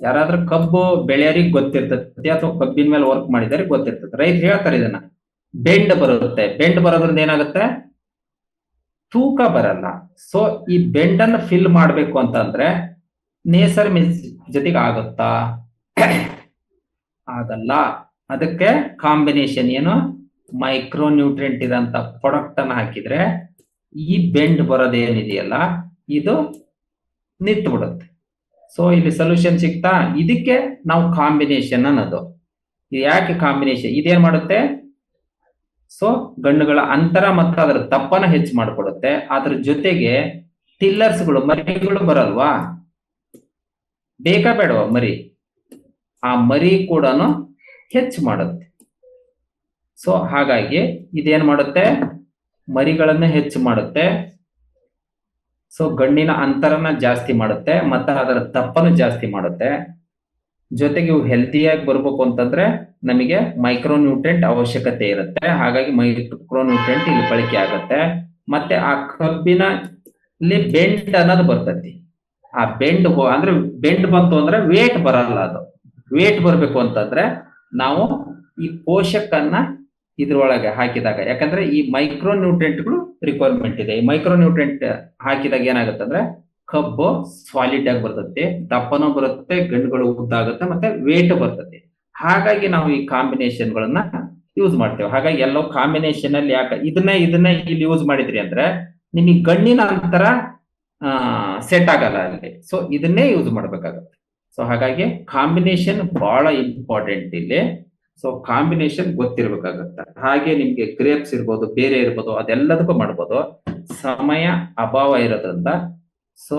ಯಾರಾದ್ರೂ ಕಬ್ಬು ಬೆಳೆಯೋರಿಗೆ ಗೊತ್ತಿರ್ತದೆ ಅಥವಾ ಕಬ್ಬಿನ ಮೇಲೆ ವರ್ಕ್ ಮಾಡಿದರೆ ಗೊತ್ತಿರ್ತದೆ. ರೈತರು ಹೇಳ್ತಾರೆ ಇದನ್ನ, ಬೆಂಡ್ ಬರುತ್ತೆ. ಬೆಂಡ್ ಬರೋದ್ರಿಂದ ಏನಾಗುತ್ತೆ? ತೂಕ ಬರಲ್ಲ. ಸೊ ಈ ಬೆಂಡ್ ಅನ್ನು ಫಿಲ್ ಮಾಡ್ಬೇಕು ಅಂತಂದ್ರೆ ನೇಸರ್ ಮ್ಯಾಜಿಕ್ ಜೊತೆಗೆ ಆಗುತ್ತಾ? ಆಗಲ್ಲ. ಅದಕ್ಕೆ ಕಾಂಬಿನೇಷನ್ ಏನು? ಮೈಕ್ರೋ ನ್ಯೂಟ್ರಿಯೆಂಟ್ ಇದಂತ ಪ್ರಾಡಕ್ಟ್ ಅನ್ನ ಹಾಕಿದ್ರೆ ಈ ಬೆಂಡ್ ಬರೋದೇನಿದೆಯಲ್ಲ ಇದು ನಿಂತು ಬಿಡುತ್ತೆ. ಸೊ ಇಲ್ಲಿ ಸೊಲ್ಯೂಷನ್ ಸಿಗ್ತಾ? ಇದಕ್ಕೆ ನಾವು ಕಾಂಬಿನೇಷನ್ ಅನ್ನೋದು. ಇದು ಯಾಕೆ ಕಾಂಬಿನೇಷನ್? ಇದೇನ್ ಮಾಡುತ್ತೆ? ಸೊ ಗಣ್ಣುಗಳ ಅಂತರ ಮತ್ತು ಅದರ ದಪ್ಪನ ಹೆಚ್ಚು ಮಾಡಿಕೊಡುತ್ತೆ. ಅದ್ರ ಜೊತೆಗೆ ಟಿಲ್ಲರ್ಸ್ಗಳು, ಮರಿಗಳು ಬರಲ್ವಾ? ಬೇಕಾ ಬೇಡವಾ ಮರಿ? ಆ ಮರಿ ಕೂಡ ಹೆಚ್ಚು ಮಾಡುತ್ತೆ. ಸೊ ಹಾಗಾಗಿ ಇದೇನ್ ಮಾಡುತ್ತೆ? ಮರಿಗಳನ್ನ ಹೆಚ್ಚು ಮಾಡುತ್ತೆ. ಸೊ ಗಣ್ಣಿನ ಅಂತರನ ಜಾಸ್ತಿ ಮಾಡುತ್ತೆ ಮತ್ತೆ ಅದರ ದಪ್ಪನು ಜಾಸ್ತಿ ಮಾಡುತ್ತೆ. ಜೊತೆಗೆ ಇವು ಹೆಲ್ತಿಯಾಗಿ ಬರ್ಬೇಕು ಅಂತಂದ್ರೆ ನಮಗೆ ಮೈಕ್ರೋ ನ್ಯೂಟ್ರಿಯೆಂಟ್ ಅವಶ್ಯಕತೆ ಇರುತ್ತೆ. ಹಾಗಾಗಿ ಮೈಕ್ರೋ ನ್ಯೂಟ್ರಿಯೆಂಟ್ ಇಲ್ಲಿ ಬಳಕೆ ಆಗುತ್ತೆ. ಮತ್ತೆ ಆ ಕಬ್ಬಿನ ಬೆಂಡ್ ಅನ್ನೋದು ಬರ್ತತಿ. ಆ ಅಂದ್ರೆ ಬೆಂಡ್ ಬಂತು ಅಂದ್ರೆ ವೇಟ್ ಬರಲ್ಲ. ಅದು ವೇಟ್ ಬರ್ಬೇಕು ಅಂತಂದ್ರೆ ನಾವು ಈ ಪೋಷಕನ್ನ ಇದ್ರೊಳಗೆ ಹಾಕಿದಾಗ, ಯಾಕಂದ್ರೆ ಈ ಮೈಕ್ರೋ ನ್ಯೂಟ್ರಿಯೆಂಟ್ಗಳು ರಿಕ್ವೈರ್ಮೆಂಟ್ ಇದೆ. ಈ ಮೈಕ್ರೋ ನ್ಯೂಟ್ರಿಯೆಂಟ್ ಹಾಕಿದಾಗ ಏನಾಗುತ್ತೆ ಅಂದ್ರೆ ಕಬ್ಬು ಸಾಲಿಡ್ ಆಗಿ ಬರ್ತದೆ, ದಪ್ಪನೂ ಬರುತ್ತೆ, ಗಂಡುಗಳು ಉದ್ದಾಗುತ್ತೆ, ಮತ್ತೆ ವೇಟ್ ಬರ್ತದೆ. ಹಾಗಾಗಿ ನಾವು ಈ ಕಾಂಬಿನೇಷನ್ ಗಳನ್ನ ಯೂಸ್ ಮಾಡ್ತೇವೆ. ಹಾಗಾಗಿ ಎಲ್ಲೋ ಕಾಂಬಿನೇಷನ್ ಅಲ್ಲಿ ಯಾಕೆ ಇದನ್ನ ಇಲ್ಲಿ ಯೂಸ್ ಮಾಡಿದ್ರಿ ಅಂದ್ರೆ ನಿಮಗೆ ಗಣ್ಣಿನ ಅಂತರ ಸೆಟ್ ಆಗಲ್ಲ ಅಲ್ಲಿ. ಸೊ ಇದನ್ನೇ ಯೂಸ್ ಮಾಡ್ಬೇಕಾಗತ್ತೆ. ಸೊ ಹಾಗಾಗಿ ಕಾಂಬಿನೇಷನ್ ಬಹಳ ಇಂಪಾರ್ಟೆಂಟ್ ಇಲ್ಲಿ. ಸೊ ಕಾಂಬಿನೇಷನ್ ಗೊತ್ತಿರ್ಬೇಕಾಗತ್ತೆ. ಹಾಗೆ ನಿಮ್ಗೆ ಗ್ರೇಪ್ಸ್ ಇರ್ಬೋದು, ಬೇರೆ ಇರ್ಬೋದು, ಅದೆಲ್ಲದಕ್ಕೂ ಮಾಡ್ಬೋದು. ಸಮಯ ಅಭಾವ ಇರೋದ್ರಿಂದ ಸೊ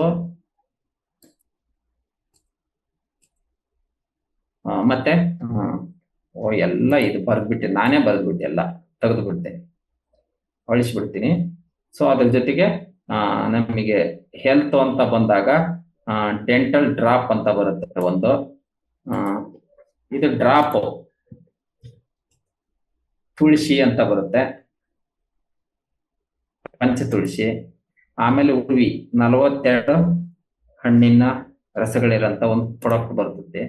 ಮತ್ತೆ ಎಲ್ಲ ಇದು ಬರ್ದ್ಬಿಟ್ಟೆ, ನಾನೇ ಬರ್ದ್ಬಿಟ್ಟೆ, ಎಲ್ಲ ತೆಗೆದುಬಿಟ್ಟೆ, ಅಳಿಸ್ಬಿಡ್ತೀನಿ. ಸೊ ಅದ್ರ ಜೊತೆಗೆ ನಮಗೆ ಹೆಲ್ತ್ ಅಂತ ಬಂದಾಗ ಡೆಂಟಲ್ ಡ್ರಾಪ್ ಅಂತ ಬರುತ್ತೆ ಒಂದು. ಇದು ಡ್ರಾಪ್ ತುಳಸಿ ಅಂತ ಬರುತ್ತೆ, ಪಂಚ ತುಳಸಿ. ಆಮೇಲೆ ಉರ್ವಿ 42 ಹಣ್ಣಿನ ರಸಗಳಿರಂತ ಒಂದು ಪ್ರಾಡಕ್ಟ್ ಬರ್ತದೆ.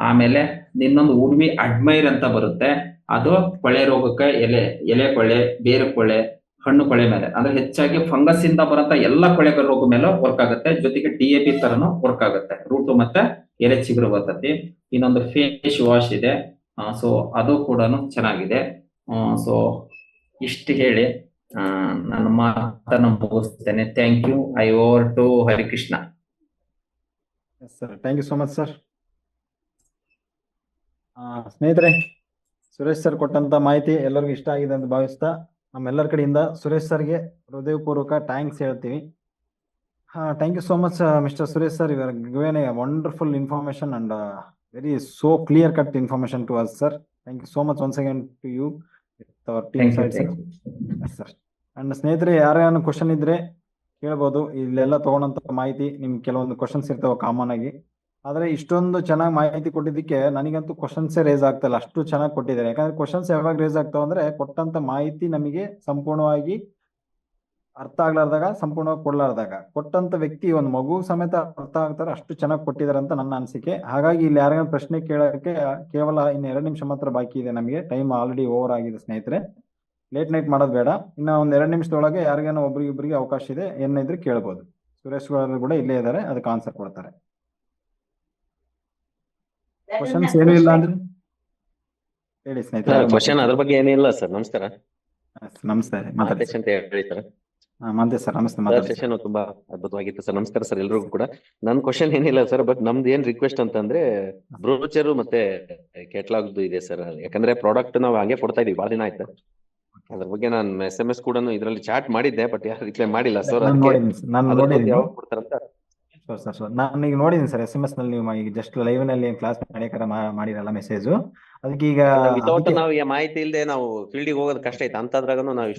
ಆಮೇಲೆ ಇನ್ನೊಂದು ಉರ್ವಿ ಅಡ್ಮೈರ್ ಅಂತ ಬರುತ್ತೆ. ಅದು ಕೊಳೆ ರೋಗಕ್ಕೆ ಎಲೆ ಕೊಳೆ, ಬೇರೆ ಕೊಳೆ, ಹಣ್ಣು ಕೊಳೆ ಮೇಲೆ, ಅಂದ್ರೆ ಹೆಚ್ಚಾಗಿ ಫಂಗಸ್ ಇಂದ ಬರಂತ ಎಲ್ಲ ಕೊಳೆ ರೋಗ ಮೇಲೆ ವರ್ಕ್ ಆಗುತ್ತೆ. ಜೊತೆಗೆ DAP ತರನು ವರ್ಕ್ ಆಗುತ್ತೆ. ರೂಟು ಮತ್ತೆ ಎಲೆ ಚಿಗುರು ಬರ್ತತಿ. ಇನ್ನೊಂದು ಫೇಸ್ ವಾಶ್ ಇದೆ, ಸೊ ಅದು ಕೂಡ ಚೆನ್ನಾಗಿದೆ. ಸೊ ಇಷ್ಟು ಹೇಳಿ ನನ್ನ ಮಾತನ್ನು ಮುಗಿಸ್ತೇನೆ. Thank you. I over to Harikrishna. Sir, thank you so much sir. ಸ್ನೇಹಿತರೆ, ಸುರೇಶ್ ಸರ್ ಕೊಟ್ಟಂತ ಮಾಹಿತಿ ಎಲ್ಲರಿಗೂ ಇಷ್ಟ ಆಗಿದೆ ಅಂತ ಭಾವಿಸ್ತಾ ನಮ್ಮೆಲ್ಲರ ಕಡೆಯಿಂದ ಸುರೇಶ್ ಸರ್ಗೆ ಹೃದಯಪೂರ್ವಕ ಥ್ಯಾಂಕ್ಸ್ ಹೇಳ್ತೀವಿ. Thank you so much mister Suresh sir. You are given a wonderful information and very so clear cut information to us, sir. Thank you so much once again to you, our team side, sir. Yes, sir. And ಸ್ನೇಹಿತರೆ, ಯಾರ್ಯಾರು question ಇದ್ರೆ ಕೇಳ್ಬೋದು. ಇಲ್ಲೆಲ್ಲ ತಗೊಂಡಂತ ಮಾಹಿತಿ ನಿಮ್ ಕೆಲವೊಂದು questions ಇರ್ತಾವ common ಆಗಿ. ಆದ್ರೆ ಇಷ್ಟೊಂದು ಚೆನ್ನಾಗಿ ಮಾಹಿತಿ ಕೊಟ್ಟಿದ್ದಕ್ಕೆ ನನಗಂತೂ ಕ್ವಶನ್ಸೇ ರೇಸ್ ಆಗ್ತಲ್ಲ, ಅಷ್ಟು ಚೆನ್ನಾಗಿ ಕೊಟ್ಟಿದ್ದಾರೆ. ಯಾಕಂದ್ರೆ ಕ್ವಶನ್ಸ್ ಯಾವಾಗ ರೇಸ್ ಆಗ್ತಾವ ಅಂದ್ರೆ ಕೊಟ್ಟಂತ ಮಾಹಿತಿ ನಮಗೆ ಸಂಪೂರ್ಣವಾಗಿ ಅರ್ಥ ಆಗ್ಲಾರ್ದಾಗ, ಸಂಪೂರ್ಣವಾಗಿ ಕೊಡ್ಲಾರ್ದಾಗ, ಕೊಟ್ಟಂತ ವ್ಯಕ್ತಿ ಒಂದು ಮಗು ಸಮೇತ ಅರ್ಥ ಆಗ್ತಾರೆ, ಅಷ್ಟು ಚೆನ್ನಾಗಿ ಕೊಟ್ಟಿದ್ದಾರೆ ಅಂತ ನನ್ನ ಅನಿಸಿಕೆ. ಹಾಗಾಗಿ ಇಲ್ಲಿ ಯಾರಿಗಾನ ಪ್ರಶ್ನೆ ಕೇಳೋಕೆ ಕೇವಲ ಇನ್ನು 2 ನಿಮಿಷ ಮಾತ್ರ ಬಾಕಿ ಇದೆ. ನಮಗೆ ಟೈಮ್ ಆಲ್ರೆಡಿ ಓವರ್ ಆಗಿದೆ ಸ್ನೇಹಿತರೆ. ಲೇಟ್ ನೈಟ್ ಮಾಡೋದು ಬೇಡ. ಇನ್ನ ಒಂದ್ 2 ನಿಮಿಷದೊಳಗೆ ಯಾರಿಗಾನ ಒಬ್ರಿಗೊಬ್ರಿಗೆ ಅವಕಾಶ ಇದೆ, ಏನಿದ್ರೆ ಕೇಳ್ಬೋದು. ಸುರೇಶ್ ಕೂಡ ಇಲ್ಲೇ ಇದ್ದಾರೆ, ಅದಕ್ಕೆ ಆನ್ಸರ್ ಕೊಡ್ತಾರೆ. ಕ್ವಶನ್ಸ್ ಏನೂ ಇಲ್ಲ ಅಂದ್ರೆ ಹೇಳಿ ಸ್ನೇಹಿತರೆ. ಕ್ವಶನ್ ಅದ್ರ ಬಗ್ಗೆ ಏನಿಲ್ಲ ಸರ್. ನಮಸ್ಕಾರ. ನಮಸ್ತೆ, ಮಾತಾಡಿ ಅಂತ ಹೇಳಿ ಸರ್. ಮಂತೆ ಸರ್, ನಮಸ್ತೆ. ಸೆಷನ್ ತುಂಬಾ ಅದ್ಭುತವಾಗಿತ್ತು ಸರ್. ನಮಸ್ಕಾರ ಸರ್ ಎಲ್ರಿಗೂ ಕೂಡ. ನನ್ ಕ್ವಶನ್ ಏನಿಲ್ಲ ಸರ್, ಬಟ್ ನಮ್ದು ಏನ್ ರಿಕ್ವೆಸ್ಟ್ ಅಂತಂದ್ರೆ ಬ್ರೋಚರ್ ಮತ್ತೆ ಕೆಟ್ಲಾಗ್ ಇದೆ ಸರ್. ಯಾಕಂದ್ರೆ ಪ್ರಾಡಕ್ಟ್ ನಾವು ಹಂಗೆ ಕೊಡ್ತಾ ಇದೀವಿ, ಬಹಳ ದಿನ ಆಯ್ತು. ಅದ್ರ ಬಗ್ಗೆ ನಾನು SMS ಕೂಡ ಇದ್ರಲ್ಲಿ ಚಾಟ್ ಮಾಡಿದ್ದೆ, ಬಟ್ ಯಾರು ರಿಪ್ಲೈ ಮಾಡಿಲ್ಲ ಸರ್. ಯಾವಾಗ ಕೊಡ್ತಾರಂತ ನಾನು ಈಗ ನೋಡಿದೀನಿ ಸರ್ SMS ನಲ್ಲಿ. ನೀವು ಈಗ ಜಸ್ಟ್ ಲೈವ್ ನಲ್ಲಿ ಕ್ಲಾಸ್ ನಡೆಯಕರ ಮಾಡಿರಲ್ಲ ಮೆಸೇಜ್. ಅದಕ್ಕೆ ಈಗ ನಾವು ಮಾಹಿತಿ ಇಲ್ಲದೆ ನಾವು ಫೀಲ್ಡಿಗೆ ಹೋಗೋದು ಕಷ್ಟ ಐತೆ. ಅಂತದ್ರಾಗನು ನಾವು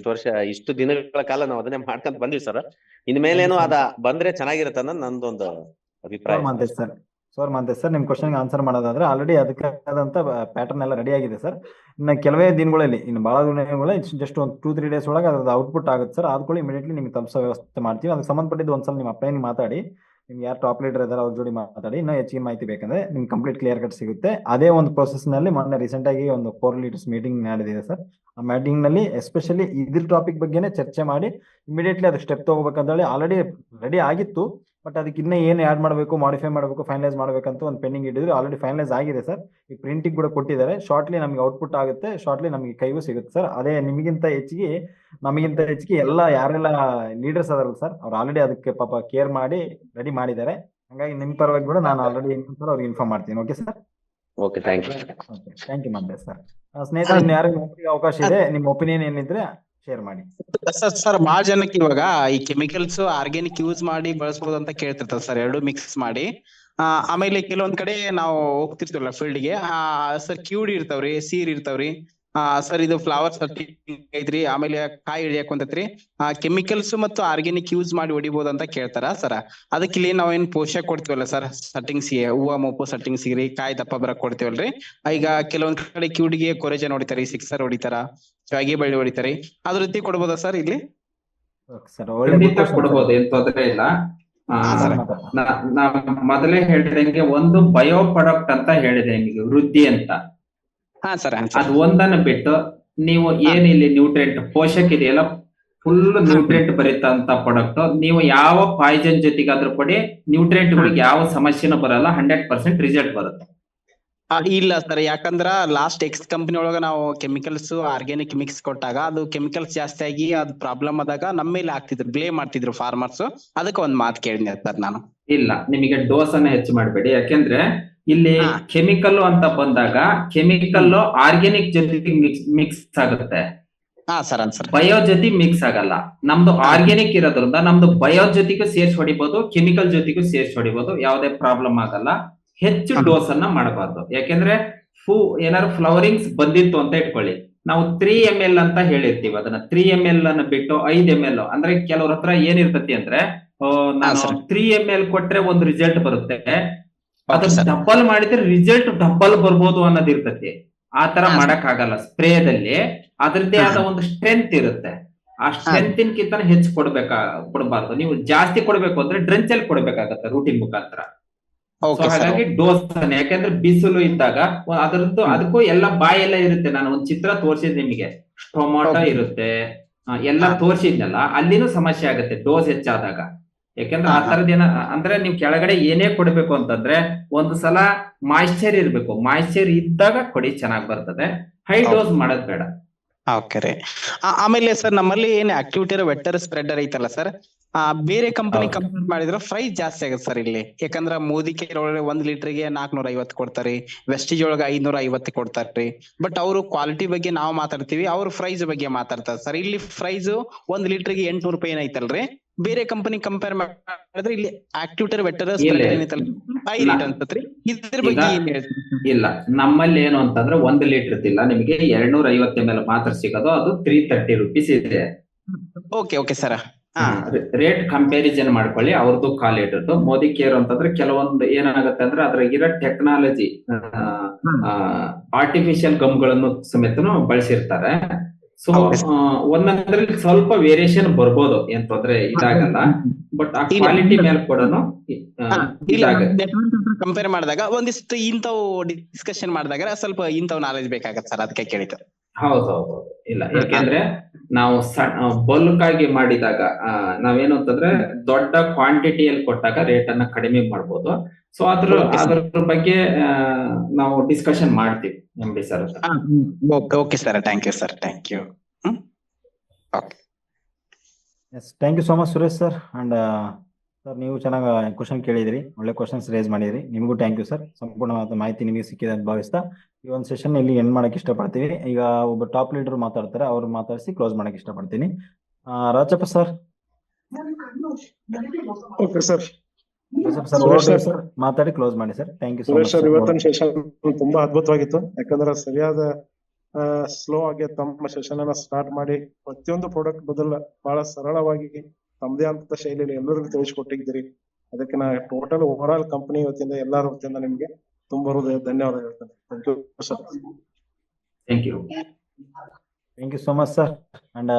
ಇಷ್ಟು ದಿನಗಳ ಕಾಲ ನಾವು ಅದನ್ನೇ ಮಾಡ್ಕೊಂತ ಬಂದಿವಿ ಸರ್. ಇನ್ಮೇಲೇನು ಅದ ಬಂದ್ರೆ ಚೆನ್ನಾಗಿರುತ್ತೆ ಅನ್ನೋದು ನಂದೊಂದು ಅಭಿಪ್ರಾಯ. ಮಂತೆ ಸರ್, ನಿಮ್ ಕ್ವಶನ್ ಆನ್ಸರ್ ಮಾಡೋದಾದ್ರೆ ಆಲ್ರೆಡಿ ಅದಕ್ಕಾದಂತ ಪ್ಯಾಟರ್ನ್ ಎಲ್ಲ ರೆಡಿ ಆಗಿದೆ ಸರ್. ಇನ್ನು ಕೆಲವೇ ದಿನಗಳಲ್ಲಿ, ಇನ್ನು ಬಹಳ ದಿನಗಳಲ್ಲಿ, ಜಸ್ಟ್ ಒಂದು 2-3 ಡೇಸ್ ಒಳಗೆ ಅದ್ರ ಔಟ್ಪುಟ್ ಆಗುತ್ತೆ ಸರ್. ಆದ್ಕೊಳ್ಳಿ ಇಮಿಡಿಯೇಟ್ಲಿ ನಿಮ್ಗೆ ತಲುಪಿಸೋ ವ್ಯವಸ್ಥೆ ಮಾಡ್ತೀವಿ. ಅದಕ್ಕೆ ಸಂಬಂಧಪಟ್ಟಿದ್ದು ಒಂದ್ಸಲ ನಿಮ್ಮ ಅಪ್ಲೈನ್ ಮಾತಾಡಿ, ನಿಮ್ಗೆ ಯಾರು ಟಾಪ್ ಲೀಡರ್ ಇದಾರೆ ಅವ್ರ ಜೋಡಿ ಮಾತಾಡಿ. ಇನ್ನೂ ಹೆಚ್ಚಿನ ಮಾಹಿತಿ ಬೇಕಂದ್ರೆ ನಿಮ್ಗೆ ಕಂಪ್ಲೀಟ್ ಕ್ಲಿಯರ್ ಕಟ್ ಸಿಗುತ್ತೆ. ಅದೇ ಒಂದು ಪ್ರೊಸೆಸ್ ನಲ್ಲಿ ಮೊನ್ನೆ ರೀಸೆಂಟ್ ಆಗಿ ಒಂದು 4 ಲೀಡರ್ಸ್ ಮೀಟಿಂಗ್ ನಡೆದಿದೆ ಸರ್. ಆ ಮೀಟಿಂಗ್ ನಲ್ಲಿ ಎಸ್ಪೆಷಲಿ ಇದ್ರ ಟಾಪಿಕ್ ಬಗ್ಗೆನೇ ಚರ್ಚೆ ಮಾಡಿ ಇಮಿಡಿಯೇಟ್ಲಿ ಅದಕ್ಕೆ ಸ್ಟೆಪ್ ತಗೋಬೇಕಂತೇಳಿ ಆಲ್ರೆಡಿ ರೆಡಿ ಆಗಿತ್ತು. ಬಟ್ ಅದಕ್ಕೆ ಇನ್ನೂ ಏನು ಆ್ಯಡ್ ಮಾಡಬೇಕು, ಮಾಡಿಫೈ ಮಾಡಬೇಕು, ಫೈನಲೈಸ್ ಮಾಡಬೇಕಂತ ಒಂದು ಪೆಂಡಿಂಗ್ ಇಟ್ಟಿದ್ರು. ಆಲ್ರೆಡಿ ಫೈನಲೈಸ್ ಆಗಿದೆ ಸರ್. ಈ ಪ್ರಿಂಟಿಂಗ್ ಕೂಡ ಕೊಟ್ಟಿದ್ದಾರೆ. ಶಾರ್ಟ್ಲಿ ನಮಗೆ ಔಟ್ಪುಟ್ ಆಗುತ್ತೆ, ಶಾರ್ಟ್ಲಿ ನಮಗೆ ಕೈಗೂ ಸಿಗುತ್ತೆ ಸರ್. ಅದೇ ನಮಗಿಂತ ಹೆಚ್ಚಿಗೆ ಎಲ್ಲ ಯಾರೆಲ್ಲ ಲೀಡರ್ಸ್ ಅದಾರಲ್ಲ ಸರ್, ಅವ್ರು ಆಲ್ರೆಡಿ ಅದಕ್ಕೆ ಪಾಪ ಕೇರ್ ಮಾಡಿ ರೆಡಿ ಮಾಡಿದ್ದಾರೆ. ಹಂಗಾಗಿ ನಿಮ್ ಪರವಾಗಿ ಕೂಡ ನಾನು ಆಲ್ರೆಡಿ ಅವ್ರಿಗೆ ಇನ್ಫಾರ್ಮ್ ಮಾಡ್ತೀನಿ. Okay sir? Okay, thank you. Thank you ಮಂತೆ ಸರ್. ಸ್ನೇಹಿತರೆ, ಯಾರಿಗೆ ಅವಕಾಶ ಇದೆ, ನಿಮ್ಮ ಒಪಿನಿಯನ್ ಏನಿದ್ರೆ ಶೇರ್ ಮಾಡಿ ಸರ್. ಬಹಳ ಜನಕ್ಕೆ ಇವಾಗ ಈ ಕೆಮಿಕಲ್ಸ್ ಆರ್ಗ್ಯಾನಿಕ್ ಯೂಸ್ ಮಾಡಿ ಬಳಸಬಹುದು ಅಂತ ಕೇಳ್ತಿರ್ತಾರೆ ಸರ್, 2 ಮಿಕ್ಸ್ ಮಾಡಿ. ಆಮೇಲೆ ಕೆಲವೊಂದ್ ಕಡೆ ನಾವು ಹೋಗ್ತಿರ್ತೀವಲ್ಲ ಫೀಲ್ಡ್ಗೆ, ಸರ್ ಕ್ಯೂಡ್ ಇರ್ತಾವ್ರಿ, ಸೀರ್ ಇರ್ತಾವ್ರಿ. ಸರ್ ಇದು ಫ್ಲವರ್ ಐತ್ರಿ, ಆಮೇಲೆ ಕಾಯಿ ಹಿಡಿಯಾಕ ಕುಂತೈತ್ರಿ. ಕೆಮಿಕಲ್ಸ್ ಮತ್ತು ಆರ್ಗ್ಯಾನಿಕ್ ಯೂಸ್ ಮಾಡಿ ಹೊಡಿಬಹುದು ಅಂತ ಕೇಳ್ತಾರ ಸರ್. ಅದಕ್ಕೆ ಇಲ್ಲಿ ನಾವೇನ್ ಪೋಷಕ ಕೊಡ್ತೀವಲ್ಲ ಸರ್, ಸಟ್ಟಿಂಗ್ಸಿಗೆ, ಹೂವ ಮೊಪ್ಪು ಸಟ್ಟಿಂಗ್ಸಿಗ್ರಿ, ಕಾಯಿ ದಪ್ಪ ಬರಕ್ ಕೊಡ್ತೀವಲ್ರಿ. ಈಗ ಕೆಲವೊಂದ್ ಕಡೆ ಕ್ಯೂಡ್ಗೆ ಕೊರೆಜನ್ ಹೊಡಿತಾರಿ, ಸಿಕ್ಸರ್ ಹೊಡಿತಾರ, ಶಾವಿಗೆ ಬಳ್ಳಿ ಹೊಡಿತಾರಿ. ಅದ್ರ ರೀತಿ ಕೊಡ್ಬೋದಾ ಸರ್ ಇಲ್ಲಿ? ಕೊಡ್ಬೋದು, ಏನ್ ತೊಂದ್ರೆ ಇಲ್ಲ. ಸರ್. ನಾ ಮೊದಲೇ ಹೇಳಿದಂಗೆ ಒಂದು ಬಯೋ ಪ್ರಾಡಕ್ಟ್ ಅಂತ ಹೇಳಿದೆ ನಿಮಗೆ, ವೃದ್ಧಿ ಅಂತ. ಹಾ ಸರ್. ಅದ್ ಒಂದನ್ನ ಬಿಟ್ಟು ನೀವು ಏನ್ ಇಲ್ಲಿ ನ್ಯೂಟ್ರಿಯೆಂಟ್ ಪೋಷಕ ಇದೆಯಲ್ಲ, ಫುಲ್ ನ್ಯೂಟ್ರಿಯೆಂಟ್ ಬರೀತಂತ ಪ್ರಾಡಕ್ಟ್ ನೀವು ಯಾವ ಪಾಯ್ಸನ್ ಜೊತೆಗಾದ್ರೂ ಕೊಡಿ, ನ್ಯೂಟ್ರಿಯೆಂಟ್ ಗಳಿಗೆ ಯಾವ ಸಮಸ್ಯೆನೂ ಬರಲ್ಲ, 100% ರಿಸಲ್ಟ್ ಬರುತ್ತೆ. ಇಲ್ಲ ಸರ್, ಯಾಕಂದ್ರ ಲಾಸ್ಟ್ ಎಕ್ಸ್ ಕಂಪನಿ ಒಳಗ ನಾವು ಕೆಮಿಕಲ್ಸ್ ಆರ್ಗ್ಯಾನಿಕ್ ಮಿಕ್ಸ್ ಕೊಟ್ಟಾಗ ಅದು ಕೆಮಿಕಲ್ಸ್ ಜಾಸ್ತಿ ಆಗಿ ಅದು ಪ್ರಾಬ್ಲಮ್ ಆದಾಗ ನಮ್ಮ ಮೇಲೆ ಆಗ್ತಿದ್ರು, ಬ್ಲೇಮ್ ಮಾಡ್ತಿದ್ರು ಫಾರ್ಮರ್ಸ್. ಅದಕ್ಕೆ ಒಂದ್ ಮಾತು ಕೇಳಿದ್ದೆ ಸರ್ ನಾನು. ಇಲ್ಲ, ನಿಮಗೆ ಡೋಸ್ ಅನ್ನ ಹೆಚ್ಚು ಮಾಡಬೇಡಿ. ಯಾಕೆಂದ್ರೆ ಇಲ್ಲಿ ಕೆಮಿಕಲ್ ಅಂತ ಬಂದಾಗ ಕೆಮಿಕಲ್ ಆರ್ಗ್ಯಾನಿಕ್ ಜೊತೆಗೆ ಮಿಕ್ಸ್ ಆಗುತ್ತೆ, ಬಯೋ ಜೊತೆ ಮಿಕ್ಸ್ ಆಗಲ್ಲ. ನಮ್ದು ಆರ್ಗ್ಯಾನಿಕ್ ಇರೋದ್ರಿಂದ ನಮ್ದು ಬಯೋ ಜೊತೆಗೂ ಸೇರ್ಸಿ ಹೊಡಿಬಹುದು, ಕೆಮಿಕಲ್ ಜೊತೆಗೂ ಸೇರ್ಸಿ ಹೊಡಿಬಹುದು, ಯಾವುದೇ ಪ್ರಾಬ್ಲಮ್ ಆಗಲ್ಲ. ಹೆಚ್ಚು ಡೋಸ್ ಅನ್ನ ಮಾಡಬಾರ್ದು. ಯಾಕೆಂದ್ರೆ ಏನಾದ್ರು ಫ್ಲವರಿಂಗ್ಸ್ ಬಂದಿತ್ತು ಅಂತ ಇಟ್ಕೊಳ್ಳಿ, ನಾವು 3 ml ಅಂತ ಹೇಳಿರ್ತೀವಿ. ಅದನ್ನ 3 ml ಅನ್ನ ಬಿಟ್ಟು 5 ml, ಅಂದ್ರೆ ಕೆಲವ್ರ ಹತ್ರ ಏನಿರ್ತತಿ ಅಂದ್ರೆ ನಾನು 3 ml ಕೊಟ್ರೆ ಒಂದು ರಿಸಲ್ಟ್ ಬರುತ್ತೆ, ಅದನ್ನ ಡಬಲ್ ಮಾಡಿದ್ರೆ ರಿಸಲ್ಟ್ ಡಬಲ್ ಬರ್ಬೋದು ಅನ್ನೋದು ಇರ್ತತಿ. ಆ ತರ ಮಾಡಕ್ ಆಗಲ್ಲ. ಸ್ಪ್ರೇದಲ್ಲಿ ಅದ್ರದ್ದೇ ಆದ ಒಂದು ಸ್ಟ್ರೆಂತ್ ಇರುತ್ತೆ. ಆ ಸ್ಟ್ರೆಂತ್ ಕಿಂತ ಹೆಚ್ಚು ಕೊಡಬಾರ್ದು. ನೀವು ಜಾಸ್ತಿ ಕೊಡ್ಬೇಕು ಅಂದ್ರೆ ಡ್ರೆಂಚ್ ಅಲ್ಲಿ ಕೊಡ್ಬೇಕಾಗತ್ತೆ ರೂಟಿನ್ ಮುಖಾಂತರ. ಹಾಗಾಗಿ ಡೋಸ್, ಯಾಕಂದ್ರೆ ಬಿಸಿಲು ಇದ್ದಾಗ ಅದಕ್ಕೂ ಎಲ್ಲ ಬಾಯೆಲ್ಲ ಇರುತ್ತೆ. ನಾನು ಒಂದು ಚಿತ್ರ ತೋರಿಸಿದ್ ನಿಮಗೆ, ಟೊಮಾಟೊ ಇರುತ್ತೆ, ಎಲ್ಲ ತೋರಿಸಿದ್ನಲ್ಲ, ಅಲ್ಲಿನೂ ಸಮಸ್ಯೆ ಆಗುತ್ತೆ ಡೋಸ್ ಹೆಚ್ಚಾದಾಗ. ಯಾಕಂದ್ರೆ ಆ ತರದೇನ ಅಂದ್ರೆ ನೀವು ಕೆಳಗಡೆ ಏನೇ ಕೊಡ್ಬೇಕು ಅಂತಂದ್ರೆ ಒಂದು ಸಲ ಮಾಯಿಶ್ಚರ್ ಇರ್ಬೇಕು, ಮಾಯಿಶ್ಚರ್ ಇದ್ದಾಗ ಕೊಡಿ, ಚೆನ್ನಾಗ್ ಬರ್ತದೆ. ಹೈ ಡೋಸ್ ಮಾಡೋದ್ ಬೇಡ. ಓಕೆ ರೀ. ಆಮೇಲೆ ಸರ್, ನಮ್ಮಲ್ಲಿ ಏನ್ ಆಕ್ಟಿವಿಟಿ ವೆಕ್ಟರ್ ಸ್ಪ್ರೆಡರ್ ಐತಲ್ಲ ಸರ್, ಬೇರೆ ಕಂಪನಿ ಕಂಪೇರ್ ಮಾಡಿದ್ರೆ ಪ್ರೈಸ್ ಜಾಸ್ತಿ ಆಗುತ್ತೆ ಸರ್ ಇಲ್ಲಿ. ಯಾಕಂದ್ರ ಮೋದಿ ಕೇರ್ ಒಳಗೆ 1 ಲೀಟರ್ಗೆ 450 ಕೊಡ್ತಾರಿ, ವೆಸ್ಟೇಜ್ ಒಳಗೆ 550 ಕೊಡ್ತಾರ್ರಿ. ಬಟ್ ಅವರು ಕ್ವಾಲಿಟಿ ಬಗ್ಗೆ ನಾವು ಮಾತಾಡ್ತೀವಿ, ಅವ್ರ ಪ್ರೈಸ್ ಬಗ್ಗೆ ಮಾತಾಡ್ತಾರೆ ಸರ್. ಇಲ್ಲಿ ಪ್ರೈಸ್ 1 ಲೀಟರ್ಗೆ 800 ರೂಪಾಯಿ ಏನೈತಲ್ರಿ, ಬೇರೆ ಕಂಪನಿ ಕಂಪೇರ್ ಮಾಡಿದ್ರೆ ಇಲ್ಲಿ ಆಕ್ಟಿವಿಟಿ ವೆಕ್ಟರ್ ಸ್ಪ್ರೆಡರ್ ಏನೈತಲ್ಲ 5 ಲೀಟರ್ ಅನ್ಸತ್ರಿ. ಇದ್ರ ಬಗ್ಗೆ ಏನ್ ಹೇಳ್ತೀರಿ? ಇಲ್ಲ, ನಮ್ಮಲ್ಲಿ ಏನು ಅಂತಂದ್ರೆ 1 ಲೀಟರ್ ಇಲ್ಲ, ನಿಮಗೆ 250 ml ಮಾತ್ರ ಸಿಗೋದು. ಅದು 330 ರೂಪೀಸ್ ಇದೆ. Okay sir. ರೇಟ್ ಕಂಪ್ಯಾರಿಸನ್ ಮಾಡ್ಕೊಳ್ಳಿ, ಅವ್ರದ್ದು ಕಾಲ್ ಲೀಟರ್ದು. ಮೋದಿ ಕೇರ್ ಅಂತಂದ್ರೆ ಕೆಲವೊಂದು ಏನಾಗುತ್ತೆ ಅಂದ್ರೆ ಅದ್ರಾಗಿರೋ ಟೆಕ್ನಾಲಜಿ, ಆರ್ಟಿಫಿಷಿಯಲ್ ಗಮ್ಗಳನ್ನು ಸಮೇತನು ಬಳಸಿರ್ತಾರೆ. ಸೊ ಒಂದೊಂದ್ರಲ್ಲಿ ಸ್ವಲ್ಪ ವೇರಿಯೇಷನ್ ಬರ್ಬೋದು, ಏನ್ ತೊಂದ್ರೆ ಇದಾಗಲ್ಲ. ಬಟ್ ಆ ಕ್ವಾಲಿಟಿ ಮೇಲೆ ಕೂಡ ಕಂಪೇರ್ ಮಾಡಿದಾಗ ಒಂದಿಷ್ಟು ಇಂಥವು ಡಿಸ್ಕಷನ್ ಮಾಡಿದಾಗ ಸ್ವಲ್ಪ ಇಂಥವ್ ನಾಲೆಜ್ ಬೇಕಾಗತ್ತೆ ಸರ್, ಅದಕ್ಕೆ ಕೇಳಿದ್ದು. ಹೌದೌದು. ಇಲ್ಲ, ಯಾಕೆಂದ್ರೆ ನಾವು ಬಲ್ಕ್ ಆಗಿ ಮಾಡಿದಾಗ ನಾವೇನು ಅಂತಂದ್ರೆ ದೊಡ್ಡ ಕ್ವಾಂಟಿಟಿಯಲ್ಲಿ ಕೊಟ್ಟಾಗ ರೇಟ್ ಅನ್ನ ಕಡಿಮೆ ಮಾಡ್ಬೋದು. ಸೊ ಅದ್ರ ಬಗ್ಗೆ ನಾವು ಡಿಸ್ಕಷನ್ ಮಾಡ್ತೀವಿ MD sir. Okay sir, thank you sir, thank you. Thank you so much Suresh sir. And sir, ನೀವು ಚೆನ್ನಾಗಿ ಕ್ವಶನ್ ಕೇಳಿದಿರಿ, ಒಳ್ಳೆ ಕ್ವಶನ್ಸ್ ರೇಸ್ ಮಾಡಿದಿರಿ. ನಿಮಗೂ ಥ್ಯಾಂಕ್ ಯು ಸರ್. ಸಂಪೂರ್ಣವಾದ ಮಾಹಿತಿ ನಿಮಗೆ ಸಿಕ್ಕಿದೆ ಅಂತ ಭಾವಿಸ್ತಾ ಈ ಒಂದು ಸೆಷನ್ ಇಲ್ಲಿ ಎಂಡ್ ಮಾಡಕ್ ಇಷ್ಟಪಡ್ತೀವಿ. ಈಗ ಒಬ್ಬ ಟಾಪ್ ಲೀಡರ್ ಮಾತಾಡ್ತಾರೆ, ಅವ್ರು ಮಾತಾಡಿಸಿ ಕ್ಲೋಸ್ ಮಾಡಕ್ ಇಷ್ಟಪಡ್ತೀನಿ. Rajappa sir. Okay sir. Sir ಮಾತಾಡಿ ಕ್ಲೋಸ್ ಮಾಡಿ sir. Thank you so much sir. ಇವತ್ತಿನ ಸೆಷನ್ ತುಂಬಾ ಅದ್ಭುತವಾಗಿತ್ತು. ಯಾಕಂದ್ರೆ ಸರಿಯಾದ ಸ್ಲೋ ಆಗಿ ತಮ್ಮ ಸೆಷನ್ ಅನ್ನ ಸ್ಟಾರ್ಟ್ ಮಾಡಿ ಪ್ರತಿಯೊಂದು ಪ್ರಾಡಕ್ಟ್ ಬದಲು ಬಹಳ ಸರಳವಾಗಿ ತಮ್ಮದೇ ಅಂತ ಶೈಲಿಯಲ್ಲಿ ಎಲ್ಲರಿಗೂ ತಿಳಿಸಿಕೊಟ್ಟಿದ್ದೀರಿ. ಅದಕ್ಕೆ ನಾ ಟೋಟಲ್ ಓವರ್ ಆಲ್ ಕಂಪನಿ ವತಿಯಿಂದ ಎಲ್ಲರ ವತಿಯಿಂದ ನಿಮ್ಗೆ ತುಂಬಾ ಧನ್ಯವಾದ ಹೇಳ್ತೇನೆ. Thank you sir. Thank you so much sir. And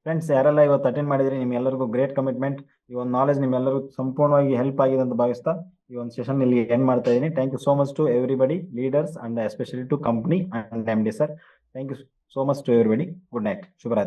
friends, ಯಾರೆಲ್ಲ ಇವತ್ತು ಅಟೆಂಡ್ ಮಾಡಿದ್ರಿ, ನಿಮ್ಗೆಲ್ಲರಿಗೂ ಗ್ರೇಟ್ ಕಮಿಟ್ಮೆಂಟ್. ಈ ಒಂದು ನಾಲೆಜ್ ನಿಮ್ಮೆಲ್ಲರಿಗೂ ಸಂಪೂರ್ಣವಾಗಿ ಹೆಲ್ಪ್ ಆಗಿದೆ ಅಂತ ಭಾವಿಸ್ತಾ ಈ ಒಂದು ಸೆಷನ್ ಇಲ್ಲಿ ಎಂಡ್ ಮಾಡ್ತಾ ಇದ್ದೀನಿ. Thank you so much to everybody, leaders and especially to company and MD sir. Thank you so much to everybody. Good night, ಶುಭರಾತ್ರಿ.